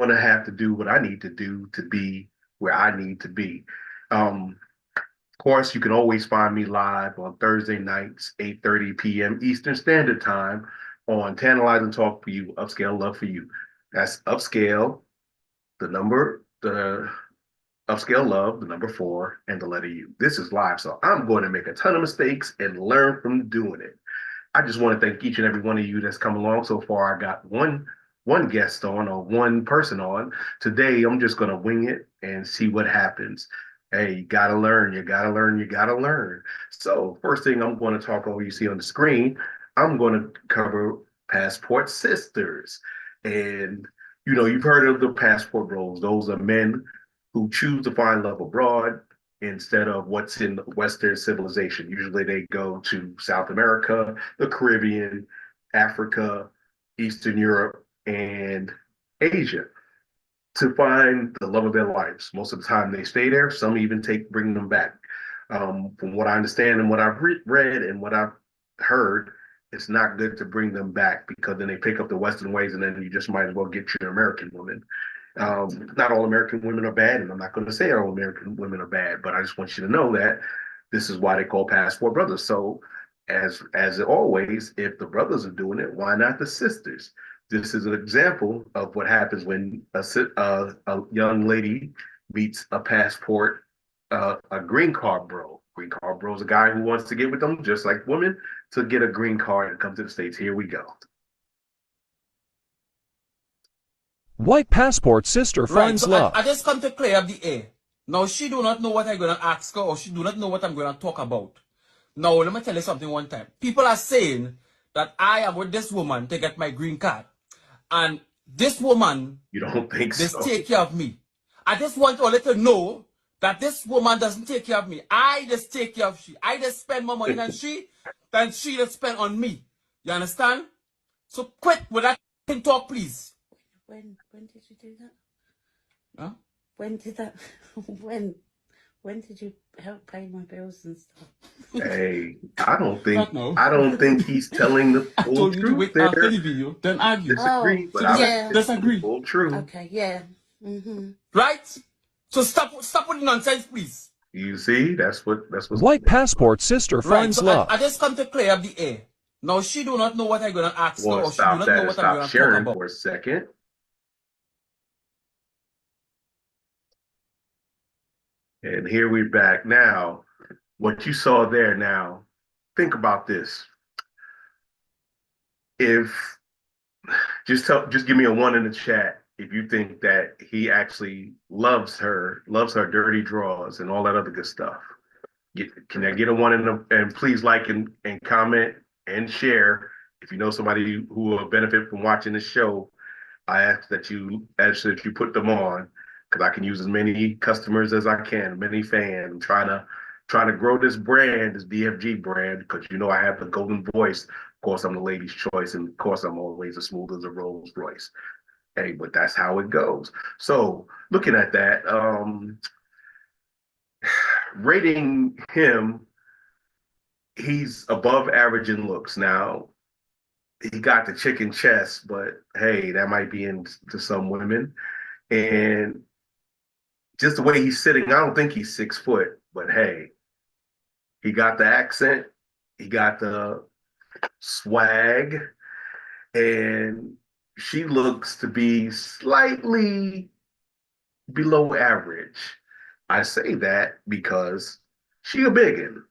want to have to do what I need to do to be where I need to be. Of course, you can always find me live on Thursday nights, 8:30 p.m. Eastern Standard Time on Tantalize and Talk for You, Upscale Love for You. That's upscale, the upscale love, the number four, and the letter U. This is live, so I'm going to make a ton of mistakes and learn from doing it. I just want to thank each and every one of you that's come along so far. I got one guest on or one person on. Today, I'm just going to wing it and see what happens. Hey, you gotta learn, you gotta learn, you gotta learn. So first thing I'm going to talk over, you see on the screen, I'm going to cover passport sisters. And you've heard of the passport bros. Those are men who choose to find love abroad instead of what's in Western civilization. Usually they go to South America, the Caribbean, Africa, Eastern Europe, and Asia to find the love of their lives. Most of the time they stay there. Some even bring them back. From what I understand and what I've read and what I've heard, it's not good to bring them back because then they pick up the Western ways and then you just might as well get your American woman. Not all American women are bad, and I'm not going to say all American women are bad, but I just want you to know that this is why they call passport brothers. So, as always, if the brothers are doing it, why not the sisters? This is an example of what happens when a young lady meets a passport, a green card bro. Green card bro is a guy who wants to get with them, just like women, to get a green card and come to the States. Here we go. White passport sister finds love. I just come to clear up the air. Now, she do not know what I'm going to ask her, or she do not know what I'm going to talk about. Now, let me tell you something one time. People are saying that I am with this woman to get my green card. And this woman, you don't think just so? Take care of me. I just want to let her know that this woman doesn't take care of me. I just take care of she. I just spend more money than she just spend on me. You understand? So quit with that talk, please. When did you do that? Huh? When did that? When did you help pay my bills and stuff? Hey, I don't think he's telling the full I told you truth to wait there. after the video, then argue. Disagree, but so I disagree. Full truth. Okay, yeah. Mm-hmm. Right? So stop with the nonsense, please. You see, that's what's White passport sister finds so love. I just come to clear up the air. Now she do not know what I'm gonna ask her, or she do not know what I'm gonna talk about. For a second. And here we're back. Now, what you saw there now, think about this. If just give me a 1 in the chat if you think that he actually loves her dirty draws and all that other good stuff. Can I get a 1 in the, and please like and comment and share if you know somebody who will benefit from watching this show. I ask that you put them on because I can use as many customers as I can, many fans. I'm trying to grow this brand, this DFG brand, because I have the golden voice. Of course, I'm the lady's choice, and of course, I'm always as smooth as a Rolls Royce. Hey, but that's how it goes. So, looking at that, rating him, he's above average in looks. Now, he got the chicken chest, but hey, that might be into some women. And just the way he's sitting, I don't think he's 6 foot, but hey, he got the accent, he got the swag, and she looks to be slightly below average. I say that because she a biggin.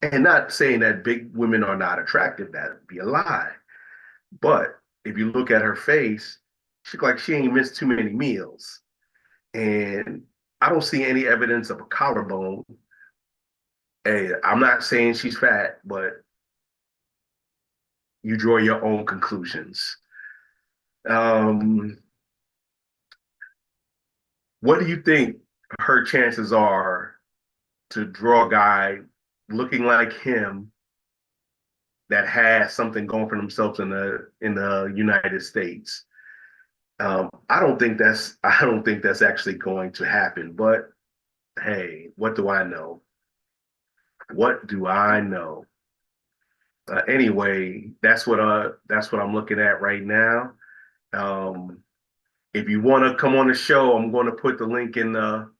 And not saying that big women are not attractive, that'd be a lie. But if you look at her face, she looks like she ain't missed too many meals. And I don't see any evidence of a collarbone. Hey, I'm not saying she's fat, but you draw your own conclusions. What do you think her chances are to draw a guy looking like him that has something going for themselves in the United States? I don't think that's actually going to happen. But hey, what do I know? What do I know? Anyway, that's what I'm looking at right now. if you want to come on the show, I'm going to put the link in the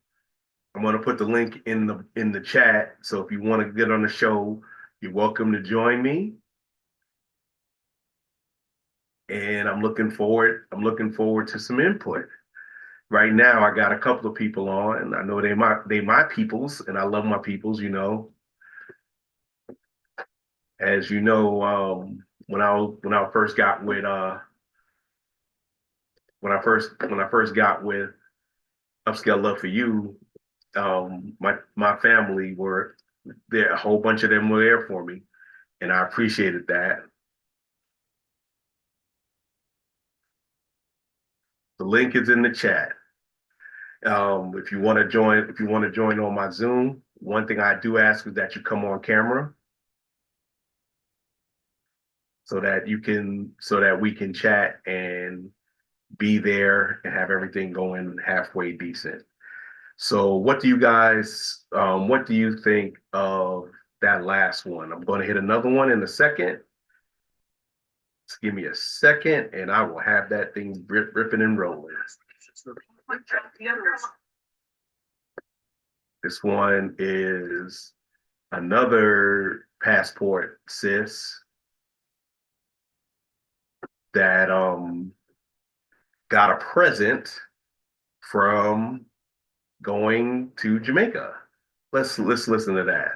chat. So if you want to get on the show, you're welcome to join me. And I'm looking forward to some input. Right now, I got a couple of people on, and I know they my peoples, and I love my peoples, you know. As you know, when I first got with when I first got with Upscale Love for You, my family were there. A whole bunch of them were there for me, and I appreciated that. The link is in the chat. If you want to join on my Zoom, one thing I do ask is that you come on camera so that we can chat and be there and have everything going halfway decent. So what do you think of that last one? I'm going to hit another one in a second. Just give me a second and I will have that thing ripping and rolling. This one is another passport sis that got a present from going to Jamaica. Let's listen to that.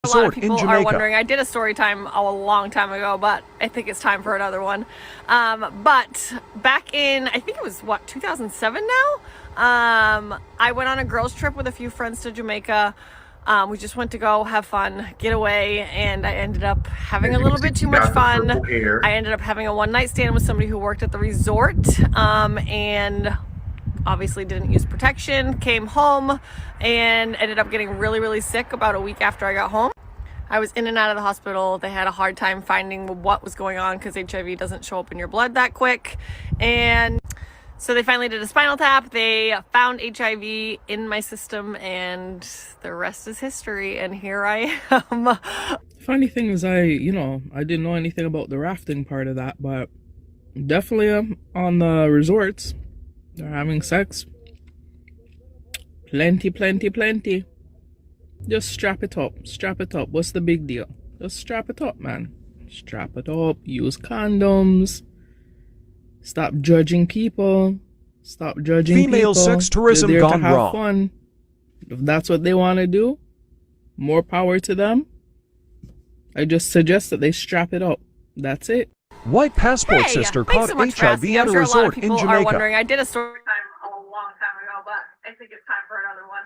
A lot of Resort in people are Jamaica. wondering. I did a story time a long time ago, but I think it's time for another one. But back in, I think it was 2007 now. I went on a girls' trip with a few friends to Jamaica. We just went to go have fun, get away, and I ended up having a little bit too much fun. I ended up having a one-night stand with somebody who worked at the resort, and obviously didn't use protection, came home and ended up getting really, really sick about a week after I got home. I was in and out of the hospital. They had a hard time finding what was going on because HIV doesn't show up in your blood that quick. And so they finally did a spinal tap. They found HIV in my system and the rest is history. And here I am. Funny thing is, I didn't know anything about the rafting part of that, but definitely on the resorts, they're having sex. Plenty. Just strap it up. What's the big deal? Just strap it up, man. Strap it up. Use condoms. Stop judging people. Female sex tourism They're there gone to have wrong. fun. If that's what they want to do, more power to them. I just suggest that they strap it up. That's it. White passport sister thanks caught so much for HIV asking. at I'm a sure a lot of resort in people are Jamaica. wondering. I did a story time a long time ago, but I think it's time for another one.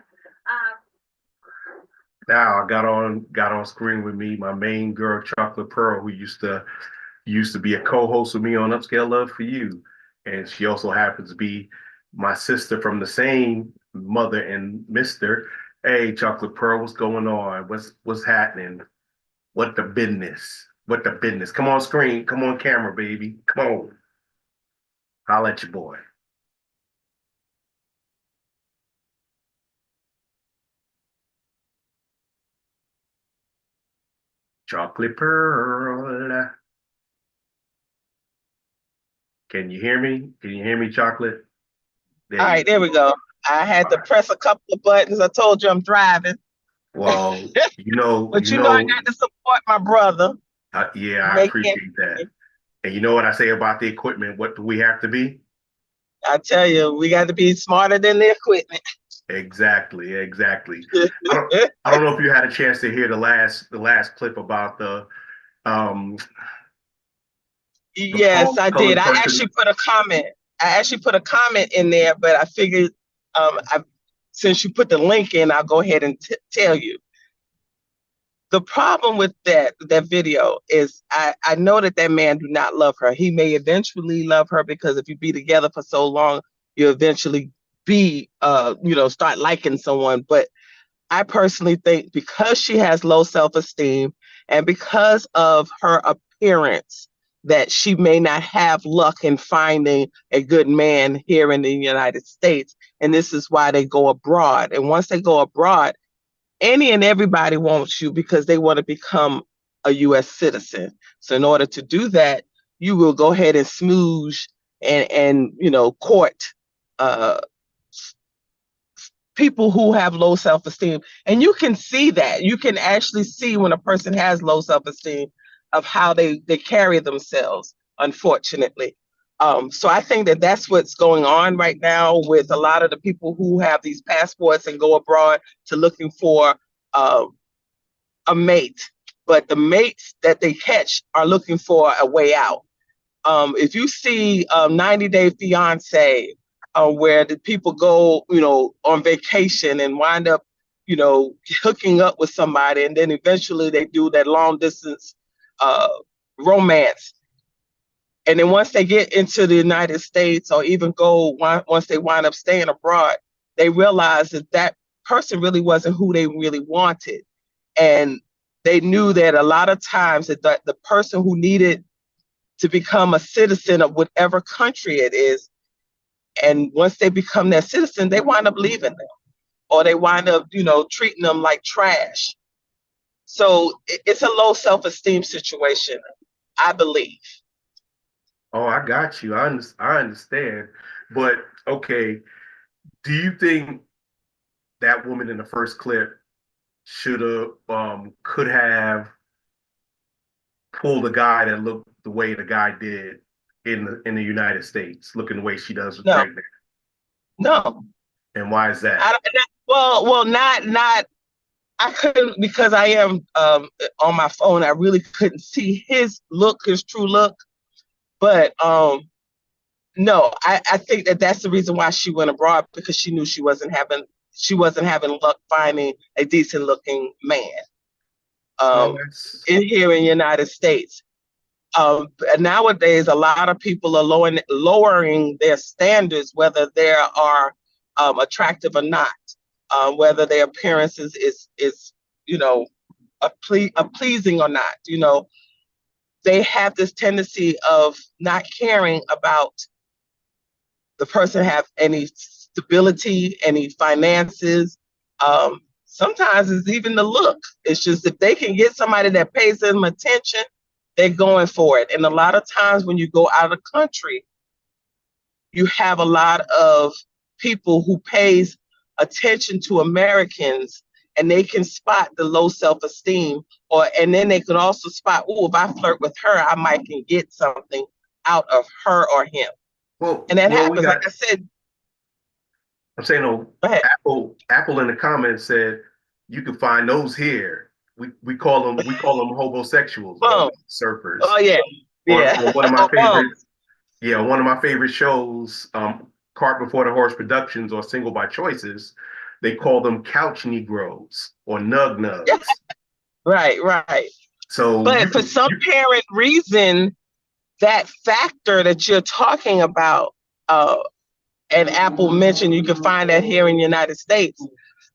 Now I got on screen with me my main girl, Chocolate Pearl, who used to be a co-host with me on Upscale Love for You, and she also happens to be my sister from the same mother and mister. Hey, Chocolate Pearl, what's going on? What's happening? What the business? Come on screen, come on camera, baby. Come on. Holla at your boy. Chocolate Pearl. Can you hear me? Chocolate? All right, there we go. I had to press a couple of buttons. I told you I'm driving. Well, but you know I got to support my brother. Yeah, I appreciate that. And you know what I say about the equipment? What do we have to be? I tell you, we got to be smarter than the equipment. Exactly. I don't know if you had a chance to hear the last clip about the Yes, I did. I actually put a comment in there, but I figured since you put the link in, I'll go ahead and tell you. The problem with that video is I know that man do not love her. He may eventually love her because if you be together for so long, you eventually start liking someone. But I personally think because she has low self-esteem and because of her appearance, that she may not have luck in finding a good man here in the United States. And this is why they go abroad. And once they go abroad, any and everybody wants you because they want to become a U.S. citizen. So in order to do that, you will go ahead and smooge and court people who have low self-esteem. And you can see that. You can actually see when a person has low self-esteem of how they carry themselves, unfortunately. So I think that that's what's going on right now with a lot of the people who have these passports and go abroad to looking for a mate. But the mates that they catch are looking for a way out. If you see 90 Day Fiance, where the people go, on vacation and wind up, hooking up with somebody, and then eventually they do that long distance romance. And then once they get into the United States, or even once they wind up staying abroad, they realize that that person really wasn't who they really wanted. And they knew that a lot of times that the person who needed to become a citizen of whatever country it is, and once they become that citizen, they wind up leaving them, or they wind up, treating them like trash. So it's a low self-esteem situation, I believe. Oh, I got you. I understand. But okay, do you think that woman in the first clip should have could have pulled a guy that looked the way the guy did in the United States, looking the way she does No. right now? No. And why is that? Not. I couldn't, because I am on my phone. I really couldn't see his true look. But no, I think that that's the reason why she went abroad, because she knew she wasn't having luck finding a decent looking man in here in the United States. Nowadays, a lot of people are lowering their standards, whether they are attractive or not, whether their appearance is pleasing or not. They have this tendency of not caring about the person have any stability, any finances. Sometimes it's even the look. It's just if they can get somebody that pays them attention, they're going for it. And a lot of times when you go out of the country, you have a lot of people who pays attention to Americans, and they can spot the low self-esteem, and then they can also spot, if I flirt with her, I might can get something out of her or him. And that happens. Like I said, I'm saying, Apple in the comments said you can find those here. We call them homosexuals, or surfers. Oh yeah, yeah. Or one of my favorites. Yeah, one of my favorite shows, Cart Before the Horse Productions, or Single by Choices. They call them couch Negroes or nug nugs. Right. So, but for some apparent reason, that factor that you're talking about, and Apple mentioned you can find that here in the United States.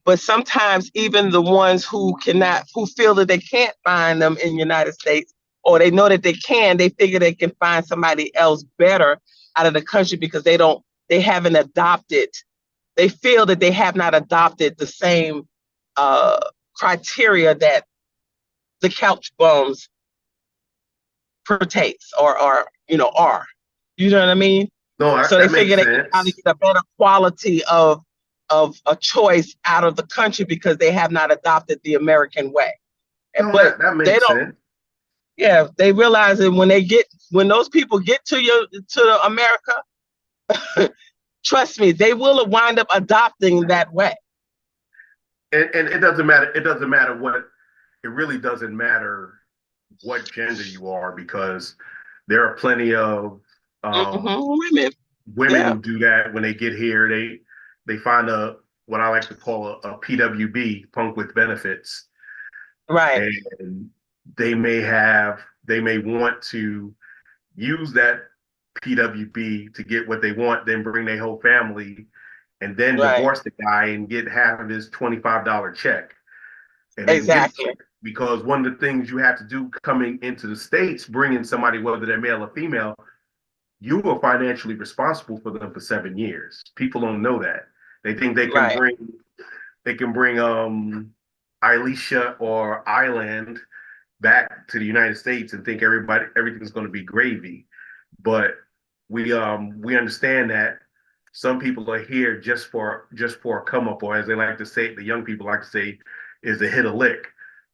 But sometimes even the ones who feel that they can't find them in the United States, or they know that they can, they figure they can find somebody else better out of the country, because they haven't adopted. They feel that they have not adopted the same criteria that the couch bums partakes or are. You know what I mean? No, so they figure they can probably get a better quality of a choice out of the country, because they have not adopted the American way. No, but that makes sense. Yeah, they realize that when those people get to America, trust me, they will wind up adopting that way. And it doesn't matter. It doesn't matter what. It really doesn't matter what gender you are, because there are plenty of women who do that when they get here. They find what I like to call a PWB, punk with benefits. Right. And they may want to use that PWB to get what they want, then bring their whole family, and then divorce the guy and get half of his $25 check. And exactly. Because one of the things you have to do coming into the States, bringing somebody, whether they're male or female, you are financially responsible for them for 7 years. People don't know that. They think they can bring Elisha or Island back to the United States and think everything's going to be gravy. But we understand that some people are here just for a come up, or as they like to say, the young people like to say, is to hit a lick.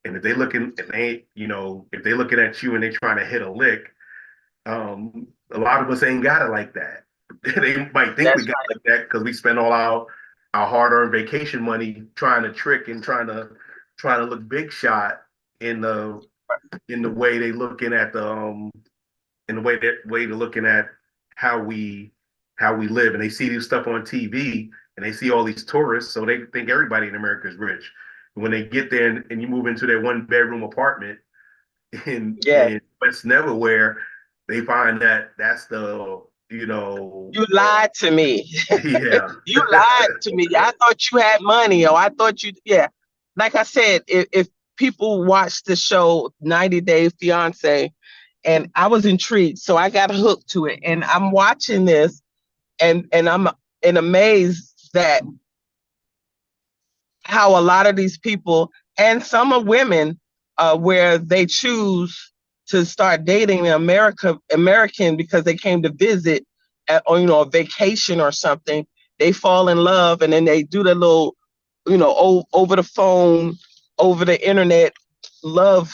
And if they looking, if they, you know, if they looking at you and they trying to hit a lick, a lot of us ain't got it like that. They might think we got it like that because we spend all our hard-earned vacation money trying to trick and trying to look big shot in the way they looking at the in the way they're looking at how we live, and they see this stuff on TV and they see all these tourists, so they think everybody in America is rich. When they get there and you move into their 1-bedroom apartment in West Neverwhere, they find that that's the, you know. You lied to me. Yeah. You lied to me. I thought you had money, or I thought you, yeah. Like I said, if people watch the show 90 Day Fiance, and I was intrigued, so I got hooked to it, and I'm watching this, and I'm amazed that how a lot of these people, and some are women, where they choose to start dating an American because they came to visit or, you know, a vacation or something. They fall in love, and then they do the little, you know, over the phone, over the internet love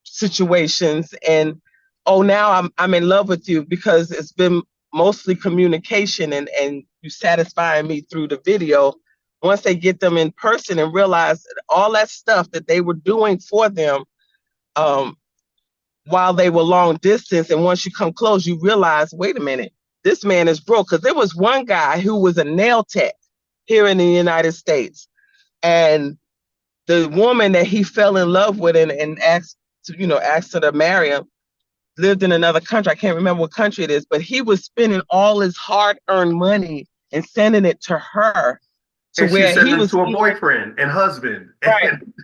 situations, and now I'm in love with you because it's been mostly communication and you satisfying me through the video. Once they get them in person and realize all that stuff that they were doing for them while they were long distance, and once you come close, you realize, wait a minute, this man is broke. Because there was one guy who was a nail tech here in the United States, and the woman that he fell in love with and asked her to marry him lived in another country. I can't remember what country it is, but he was spending all his hard-earned money and sending it to her. And where he was to a boyfriend and husband.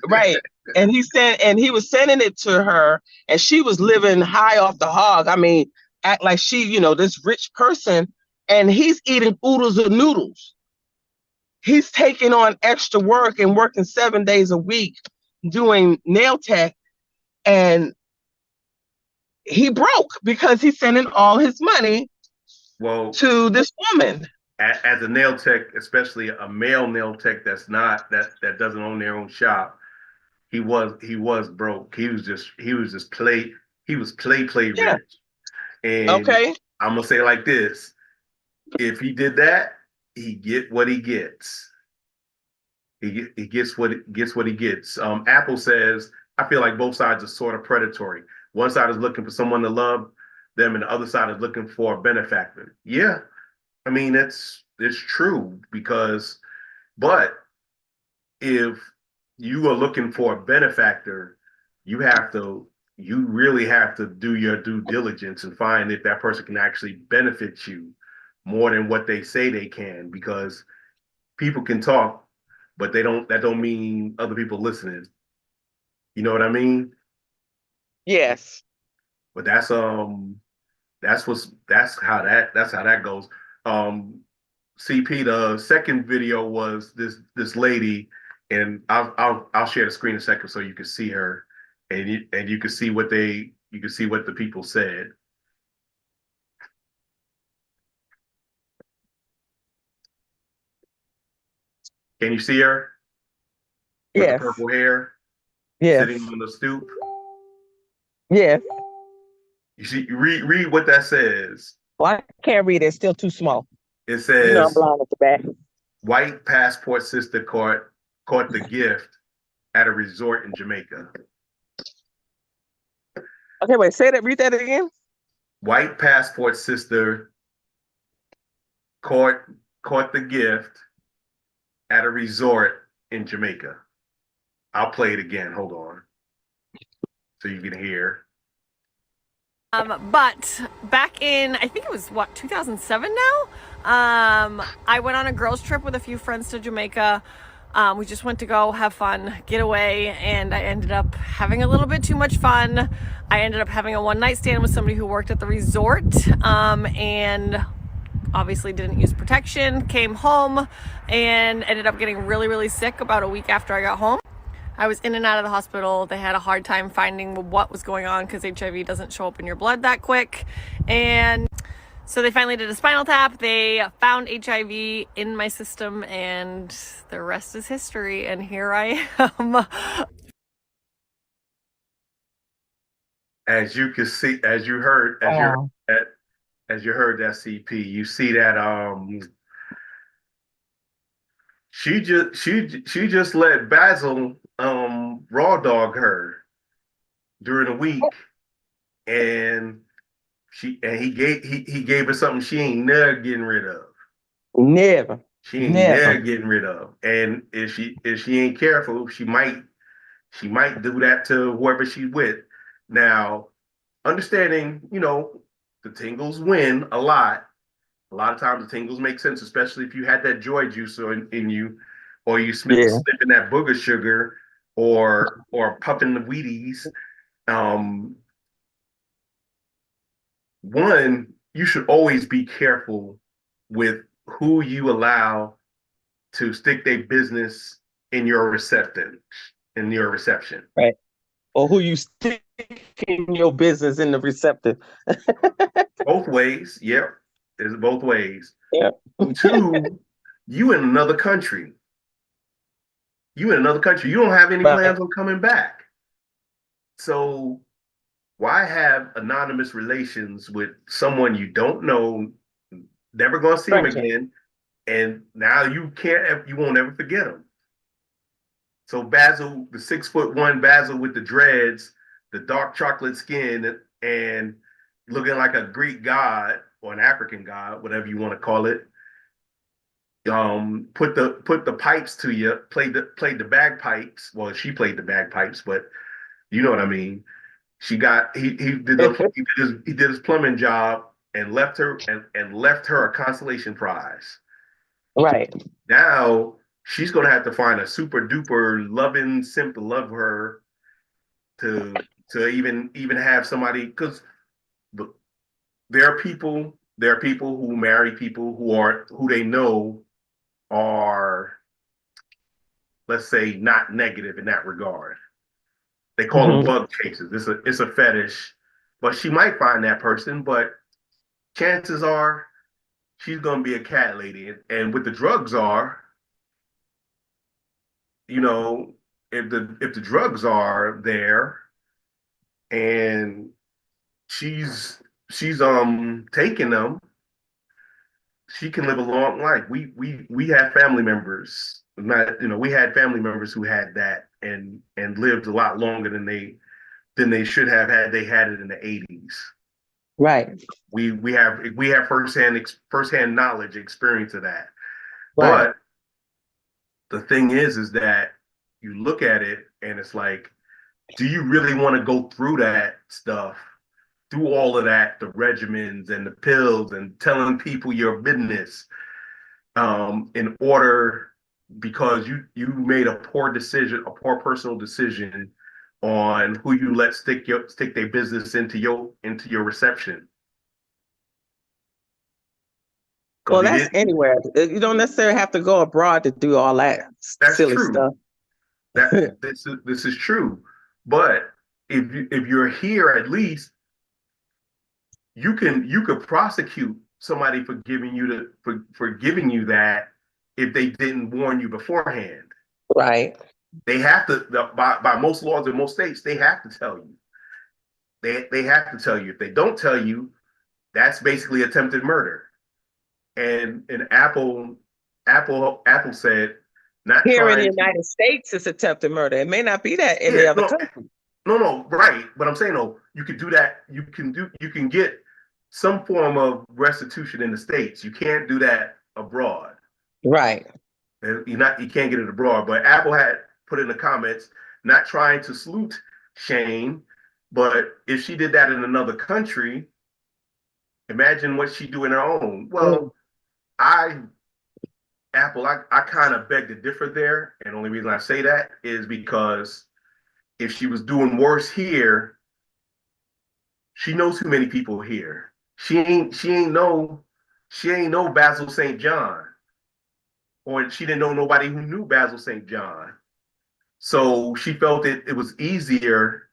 Right. And he was sending it to her, and she was living high off the hog. I mean, act like she, you know, this rich person, and he's eating oodles of noodles. He's taking on extra work and working 7 days a week doing nail tech, and he broke because he's sending all his money to this woman. As a nail tech, especially a male nail tech that doesn't own their own shop, he was broke. He was play rich. And I'm gonna say it like this: if he did that, he get what he gets. He gets what he gets. Apple says, I feel like both sides are sort of predatory. One side is looking for someone to love them, and the other side is looking for a benefactor. Yeah. I mean, it's true but if you are looking for a benefactor, you really have to do your due diligence and find if that person can actually benefit you more than what they say they can, because people can talk, but that don't mean other people listening. You know what I mean? Yes. But that's how that goes. CP, the second video was this lady, and I'll share the screen in a second so you can see her, and you can see what the people said. Can you see her? With the purple hair? Yes. Sitting on the stoop? Yes. You see, read what that says. Well, I can't read it. It's still too small. It says, you know, I'm blind at the back. White passport sister caught the gift at a resort in Jamaica. Okay, wait, read that again. White passport sister caught the gift at a resort in Jamaica. I'll play it again. Hold on. So you can hear. But back in, I think it was 2007 now? I went on a girls trip with a few friends to Jamaica. We just went to go have fun, get away, and I ended up having a little bit too much fun. I ended up having a one-night stand with somebody who worked at the resort, and obviously didn't use protection, came home, and ended up getting really, really sick about a week after I got home. I was in and out of the hospital. They had a hard time finding what was going on because HIV doesn't show up in your blood that quick. And So they finally did a spinal tap. They found HIV in my system, and the rest is history. And here I am. As you can see, as you heard, as you heard that CP, you see that she just let Basil raw dog her during the week, and he gave her something she ain't never getting rid of. Never. She ain't never getting rid of. And if she ain't careful, she might do that to whoever she's with. Now, understanding, the tingles win a lot. A lot of times the tingles make sense, especially if you had that joy juicer in you, or you sniffing that booger sugar, or puffing the Wheaties. One, you should always be careful with who you allow to stick their business in your reception. Right. Or who you stick in your business in the receptive. Both ways. Yep. It's both ways. Yeah. Two, you in another country. You don't have any plans on coming back. So why have anonymous relations with someone you don't know, never gonna see them again, and now you won't ever forget them. So Basil, the 6'1" Basil with the dreads, the dark chocolate skin, and looking like a Greek god or an African god, whatever you want to call it. Put the pipes to you, played the bagpipes. Well, she played the bagpipes, but you know what I mean. He did his plumbing job and left her a consolation prize. Right. Now she's gonna have to find a super duper loving simp to love her to even have somebody, because there are people who marry people who they know are, let's say, not negative in that regard. They call them bug chasers. It's a fetish, but she might find that person, but chances are she's gonna be a cat lady. And with the drugs are, if the drugs are there and she's taking them, she can live a long life. We have family members, we had family members who had that and lived a lot longer than they should have had they had it in the 80s. Right. We have firsthand knowledge, experience of that. Right. But the thing is that you look at it and it's like, do you really want to go through that stuff, through all of that, the regimens and the pills and telling people your business, in order, because you made a poor personal decision on who you let stick their business into your reception. Well, that's anywhere. You don't necessarily have to go abroad to do all that silly stuff. This is true. But if you're here, at least you could prosecute somebody for giving you that if they didn't warn you beforehand. Right. They have to, by most laws in most states, they have to tell you. They have to tell you. If they don't tell you, that's basically attempted murder. And Apple said, not here in the United States, it's attempted murder. It may not be that in the other country. No, right. But I'm saying, you could do that. You can get some form of restitution in the States. You can't do that abroad. Right. You can't get it abroad. But Apple had put in the comments, not trying to salute Shane, but if she did that in another country, imagine what she'd do in her own. Well, I kind of beg to differ there. And the only reason I say that is because if she was doing worse here, she knows too many people here. She ain't know Basil St. John, or she didn't know nobody who knew Basil St. John. So she felt it was easier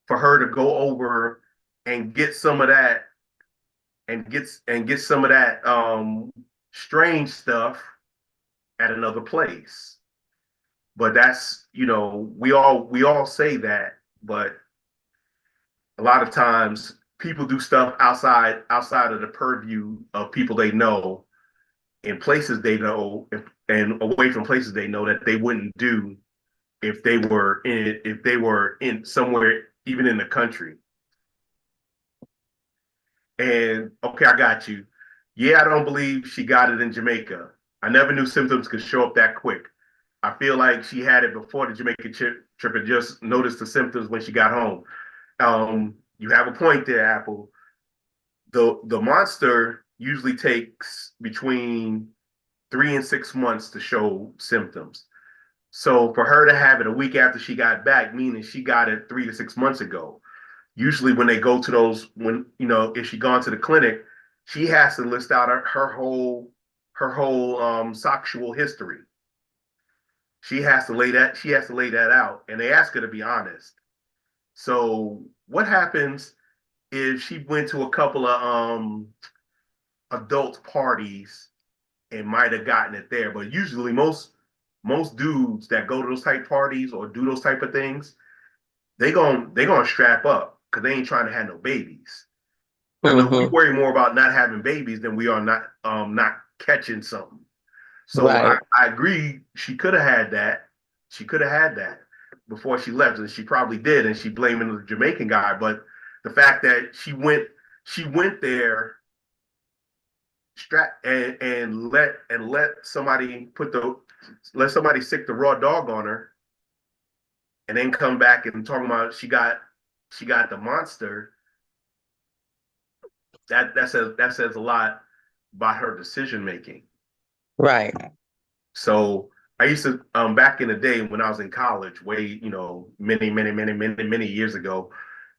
for her to go over and get some of that get some of that strange stuff at another place. But that's, we all say that, but a lot of times people do stuff outside of the purview of people they know, in places they know, and away from places they know, that they wouldn't do if they were in somewhere, even in the country. And okay, I got you. Yeah, I don't believe she got it in Jamaica. I never knew symptoms could show up that quick. I feel like she had it before the Jamaica trip and just noticed the symptoms when she got home. You have a point there, Apple. The monster usually takes between 3 and 6 months to show symptoms. So for her to have it a week after she got back, meaning she got it 3 to 6 months ago. Usually when they go to those, if she gone to the clinic, she has to list out her whole sexual history. She has to lay that out, and they ask her to be honest. So what happens if she went to a couple of adult parties and might have gotten it there? But usually most dudes that go to those type parties or do those type of things, they gonna strap up because they ain't trying to have no babies. I know we worry more about not having babies than we are not catching something. So Right. I agree. She could have had that. She could have had that before she left, and she probably did. And she blaming the Jamaican guy. But the fact that she went there, and let somebody sick the raw dog on her, and then come back and talking about she got the monster. That says a lot about her decision making. Right. So I used to back in the day when I was in college, way many years ago,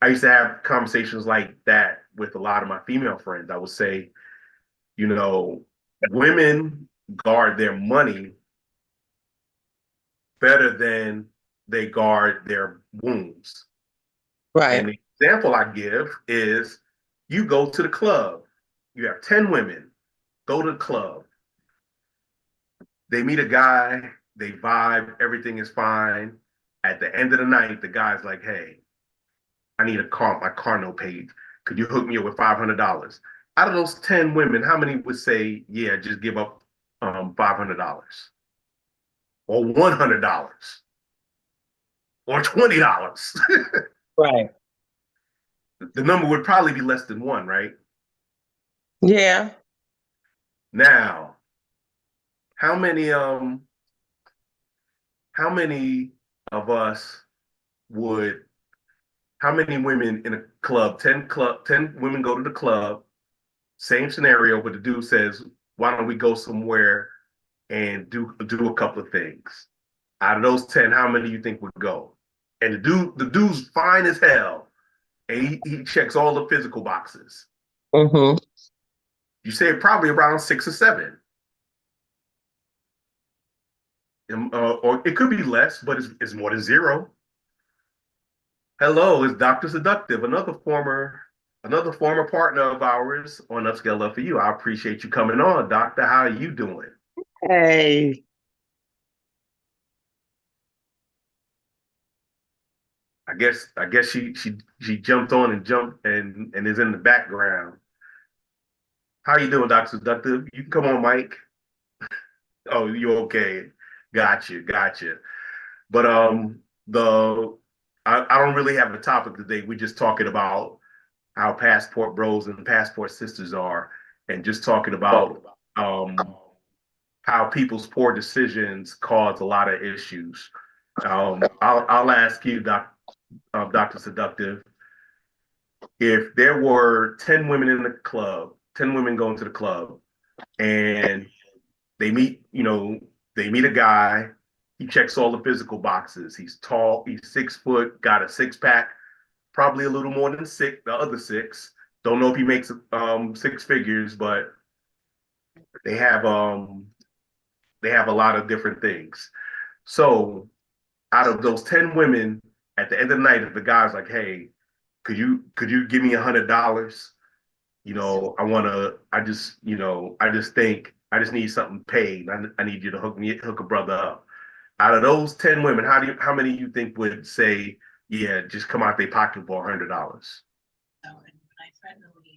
I used to have conversations like that with a lot of my female friends. I would say, women guard their money better than they guard their wounds. Right. And the example I give is, you go to the club, you have 10 women, go to the club. They meet a guy, they vibe, everything is fine. At the end of the night, the guy's like, hey, I need my car note paid. Could you hook me up with $500? Out of those 10 women, how many would say, yeah, just give up $500? Or $100? Or $20? Right. The number would probably be less than one, right? Yeah. Now, how many of us would how many women in a club, 10 women go to the club, same scenario, but the dude says, why don't we go somewhere and do a couple of things? Out of those 10, how many do you think would go? And the dude's fine as hell, and he checks all the physical boxes. You say probably around 6 or 7. Or it could be less, but it's more than 0. Hello, it's Dr. Seductive, another former partner of ours on Upscale Love for You. I appreciate you coming on, Doctor. How are you doing? Hey. I guess she jumped on and is in the background. How you doing, Dr. Seductive? You can come on, Mike. Oh, you okay? Gotcha. But I don't really have a topic today. We're just talking about how passport bros and passport sisters are, and just talking about how people's poor decisions cause a lot of issues. I'll ask you, Dr. Seductive, if there were 10 women in the club, 10 women going to the club, and they meet a guy. He checks all the physical boxes. He's tall. He's 6 foot. Got a 6-pack. Probably a little more than 6. The other 6. Don't know if he makes 6 figures, but they have a lot of different things. So, out of those 10 women, at the end of the night, if the guy's like, "Hey, could you give me $100?" I just think I just need something paid. I need you to hook a brother up. Out of those 10 women, how many you think would say, yeah, just come out their pocket for $100?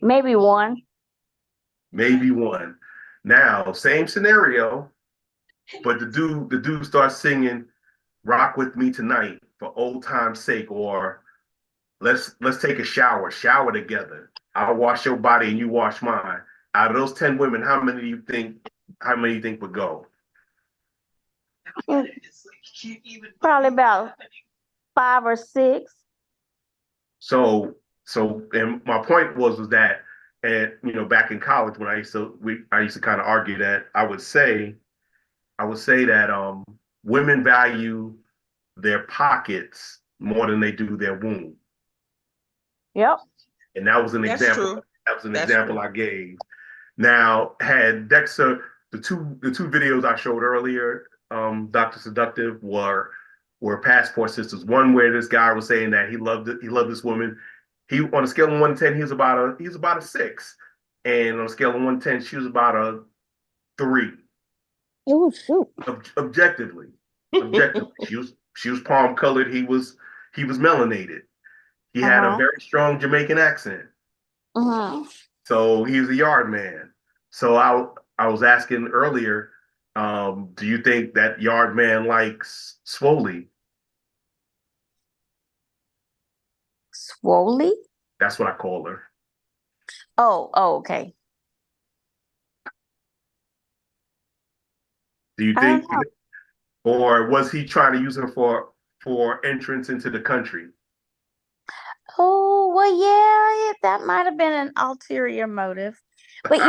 Maybe one. Maybe one. Now, same scenario, but the dude starts singing "Rock with Me Tonight" for old time's sake, or let's take a shower together. I'll wash your body and you wash mine. Out of those 10 women, how many you think would go? Probably about 5 or 6. So and my point was that, and back in college when I used to kind of argue that I would say that women value their pockets more than they do their womb. Yep. And that was an That's example. true. That was an That's example true. I gave. Now, had Dexter, the two videos I showed earlier, Dr. Seductive, were passport sisters. One where this guy was saying that he loved this woman. He, on a scale of 1 to 10, he was about a 6. And on a scale of 1 to 10, she was about a 3. Oh shoot. Objectively. She was palm colored. He was melanated. He had a very strong Jamaican accent. So he was a yard man. So I was asking earlier, do you think that yard man likes Swoley? Swoley? That's what I call her. Oh, okay. Do you think, or was he trying to use her for entrance into the country? Oh, well, yeah, that might have been an ulterior motive. But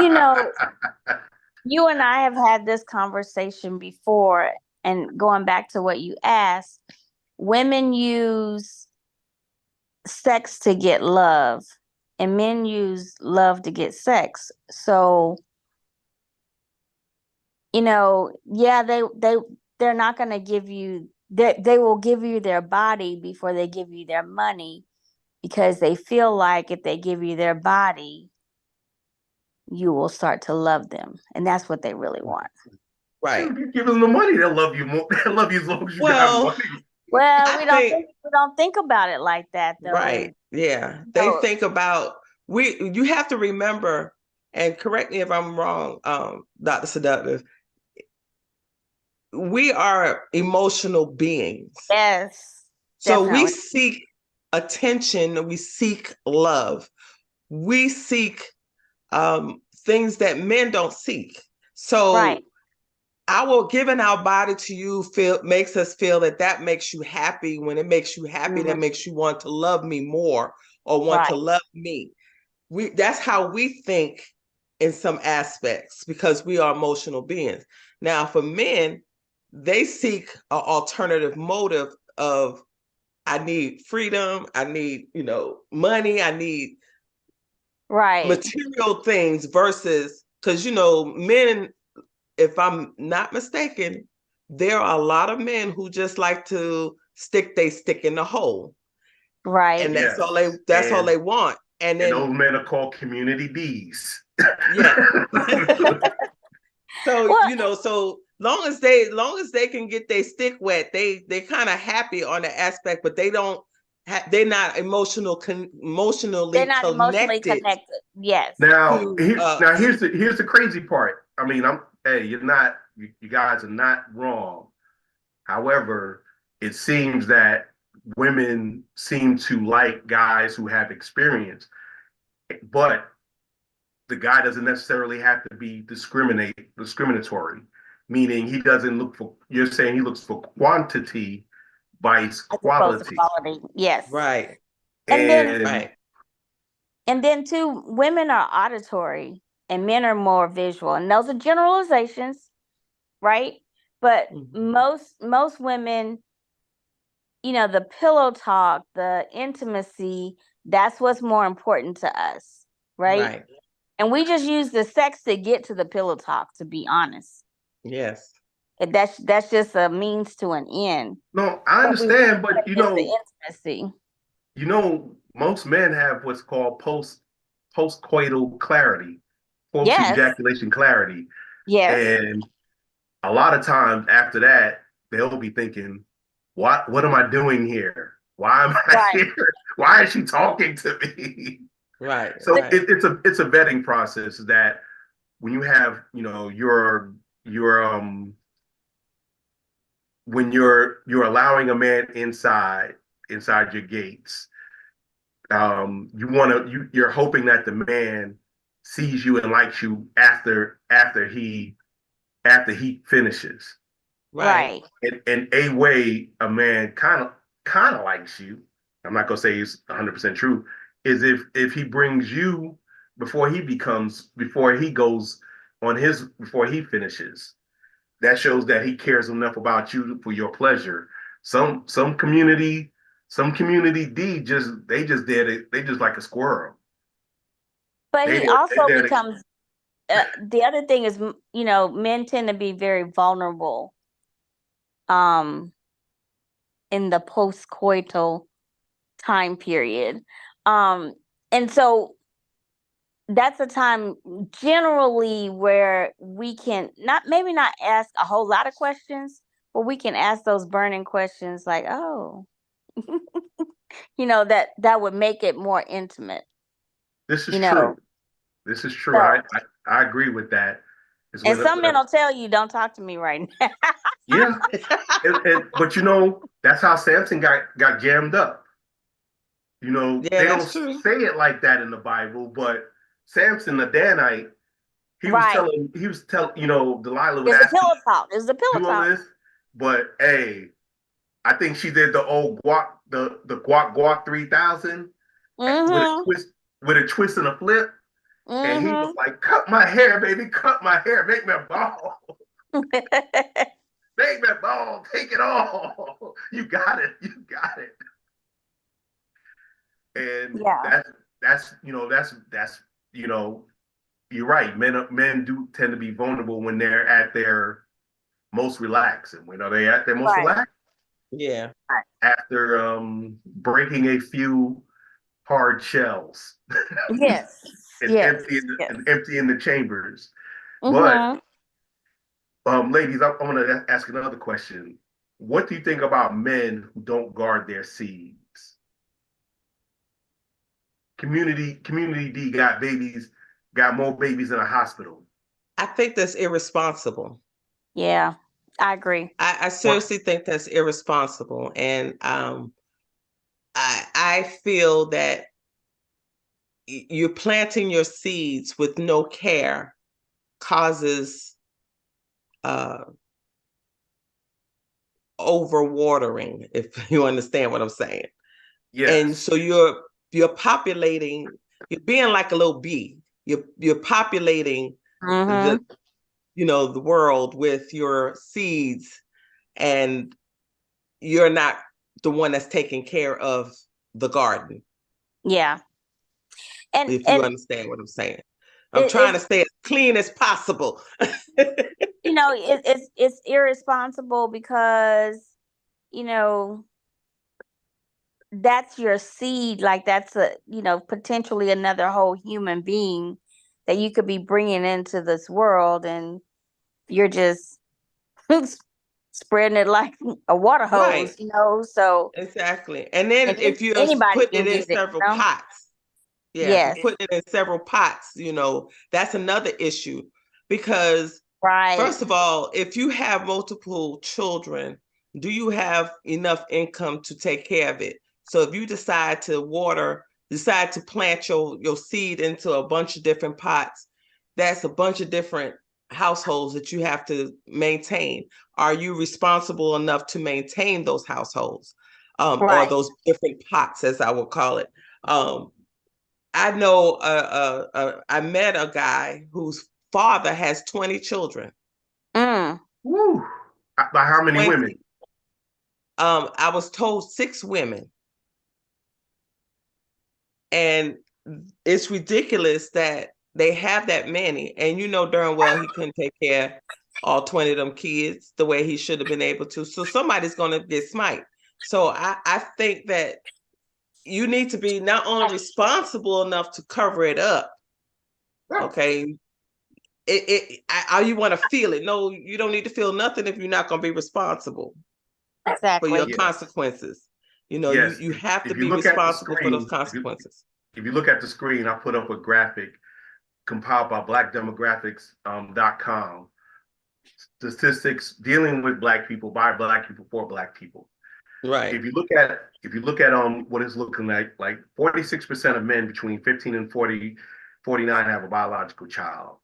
you and I have had this conversation before, and going back to what you asked, women use sex to get love, and men use love to get sex. So, yeah, they're not going to give you, they will give you their body before they give you their money, because they feel like if they give you their body, you will start to love them. And that's what they really want. Right. If you give them the money, they'll love you more. They'll love you as long as you got money. Well, we don't think about it like that, though. Right. Yeah. They think about, you have to remember, and correct me if I'm wrong, Dr. Seductive, we are emotional beings. Yes. So definitely. we seek attention, we seek love, we seek things that men don't seek. So our giving our body to you makes us feel that makes you happy. When it makes you happy, that makes you want to love me more or want to love me. That's how we think in some aspects, because we are emotional beings. Now, for men, they seek an alternative motive of, I need freedom, I need, money, I need material things, versus, because, men, if I'm not mistaken, there are a lot of men who just like to stick in the hole. Right. And that's all they want. And then those men are called community Ds. Yeah. So, so long as they can get their stick wet, they kind of happy on the aspect, but they're not emotionally connected. Yes. Now, here's the crazy part. I mean, you guys are not wrong. However, it seems that women seem to like guys who have experience, but the guy doesn't necessarily have to be discriminatory, meaning he doesn't look for, you're saying he looks for quantity by quality. Yes. Right. And then too, women are auditory and men are more visual. And those are generalizations, right? But most women, the pillow talk, the intimacy, that's what's more important to us, right? And we just use the sex to get to the pillow talk, to be honest. Yes. That's just a means to an end. No, I understand, but the intimacy. Most men have what's called post-coital clarity, Yes. post-ejaculation clarity. Yes. And a lot of times after that, they'll be thinking, what am I doing here? Why am I here? Why is she talking to me? Right. So right. it's a vetting process that when you have, you know, when you're allowing a man inside your gates, you're hoping that the man sees you and likes you after he finishes. Right. And a way a man kind of likes you, I'm not gonna say it's 100% true, is if he brings you before he goes on his before he finishes. That shows that he cares enough about you for your pleasure. Some community D they just did it. They just like a squirrel. But They he also they're becomes the other thing is, you know, men tend to be very vulnerable in the post-coital time period. And so that's a time generally where we can maybe not ask a whole lot of questions, but we can ask those burning questions like, oh, you know, that would make it more intimate. This is You true. know, This is true. so, I agree with that. and some men will tell you, don't talk to me right now. Yeah. But you know, that's how Samson got jammed up. You know, Yeah, they don't that's true. say it like that in the Bible, but Samson, the Danite, he was telling, you know, Delilah would It's a ask pillow talk. It's a pillow do all talk. this, but hey, I think she did the old guac 3000 Mm-hmm. with a twist and a flip, and he was Mm-hmm. like, "Cut my hair, baby, cut my hair, make me bald, make me bald, take it all. You got it, you got it." And Yeah. that's you know, you're right. Men do tend to be vulnerable when they're at their most relaxed, and when are they at their most relaxed? Yeah. After breaking a few hard shells. Yes. and Yes. emptying the chambers. Mm-hmm. But ladies, I want to ask another question. What do you think about men who don't guard their seeds? Community D got more babies in a hospital. I think that's irresponsible. Yeah, I agree. I seriously think that's irresponsible. And I feel that you're planting your seeds with no care causes overwatering, if you understand what I'm saying. Yes. And so you're populating, you're being like a little bee. You're populating the the world with your seeds, and you're not the one that's taking care of the garden. Yeah. And if you understand what I'm saying. I'm trying to stay as clean as possible. You know, it's irresponsible because, you know, that's your seed. Like that's potentially another whole human being that you could be bringing into this world, and you're just spreading it like a water hose, Right. you know. So exactly. And then if you're anybody putting can it in get it, several you know? pots, yeah, if Yes. you're putting it in several pots, that's another issue. Because Right. first of all, if you have multiple children, do you have enough income to take care of it? So if you decide to plant your seed into a bunch of different pots, that's a bunch of different households that you have to maintain. Are you responsible enough to maintain those households? Or those different pots, as I would call it. I know I met a guy whose father has 20 children. Woo. By how many 20. women? I was told 6 women. And it's ridiculous that they have that many. And you know darn well he couldn't take care of all 20 of them kids the way he should have been able to. So somebody's going to get smite. So I think that you need to be not only responsible enough to cover it up, okay? How you want to feel it. No, you don't need to feel nothing if you're not going to be responsible for your consequences. You know, you have to be responsible for those consequences. If you look at the screen, I put up a graphic compiled by blackdemographics.com. Statistics dealing with Black people, by Black people, for Black people. Right. If you look at what it's looking like 46% of men between 15 and 49 have a biological child.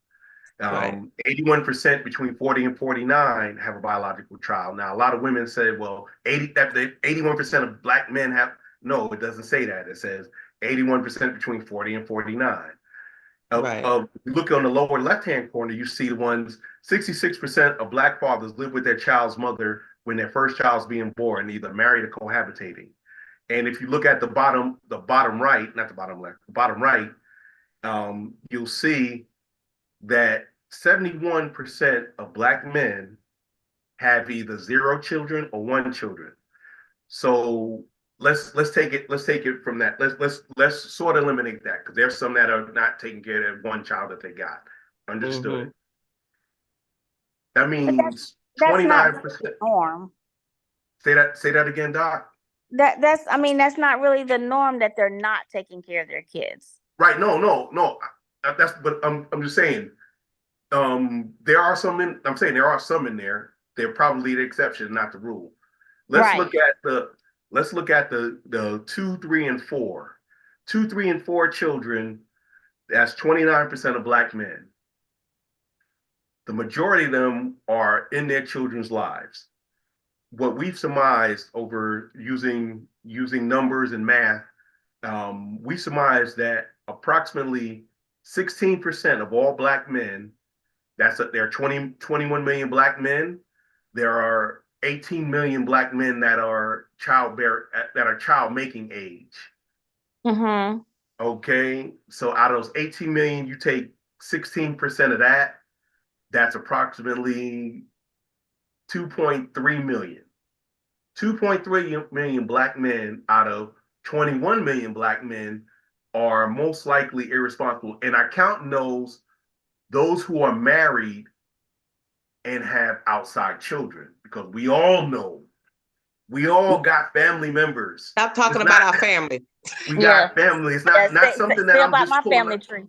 81% between 40 and 49 have a biological child. Now, a lot of women say, well, 81% of Black men have. No, it doesn't say that. It says 81% between 40 and 49. Look on the lower left-hand corner, you see the ones, 66% of Black fathers live with their child's mother when their first child's being born, either married or cohabitating. And if you look at the bottom right, not the bottom left, the bottom right, you'll see that 71% of Black men have either 0 children or 1 children. So let's take it from that. Let's sort of eliminate that, because there's some that are not taking care of 1 child that they got. Understood. That means 29%. Norm. Say that again, Doc. That's not really the norm, that they're not taking care of their kids. Right. No. But I'm just saying, there are some in there. They're probably the exception, not the rule. Let's look at the 2, 3, and 4. 2, 3, and 4 children, that's 29% of Black men. The majority of them are in their children's lives. What we've surmised over using numbers and math, we surmised that approximately 16% of all Black men, there are 21 million Black men, there are 18 million Black men that are child making age. Mm-hmm. Okay, so out of those 18 million, you take 16% of that, that's approximately 2.3 million. 2.3 million Black men out of 21 million Black men are most likely irresponsible. And I count those who are married and have outside children, because we all know, we all got family members. Stop talking about our family. We got family. It's not something that I'm just my family tree.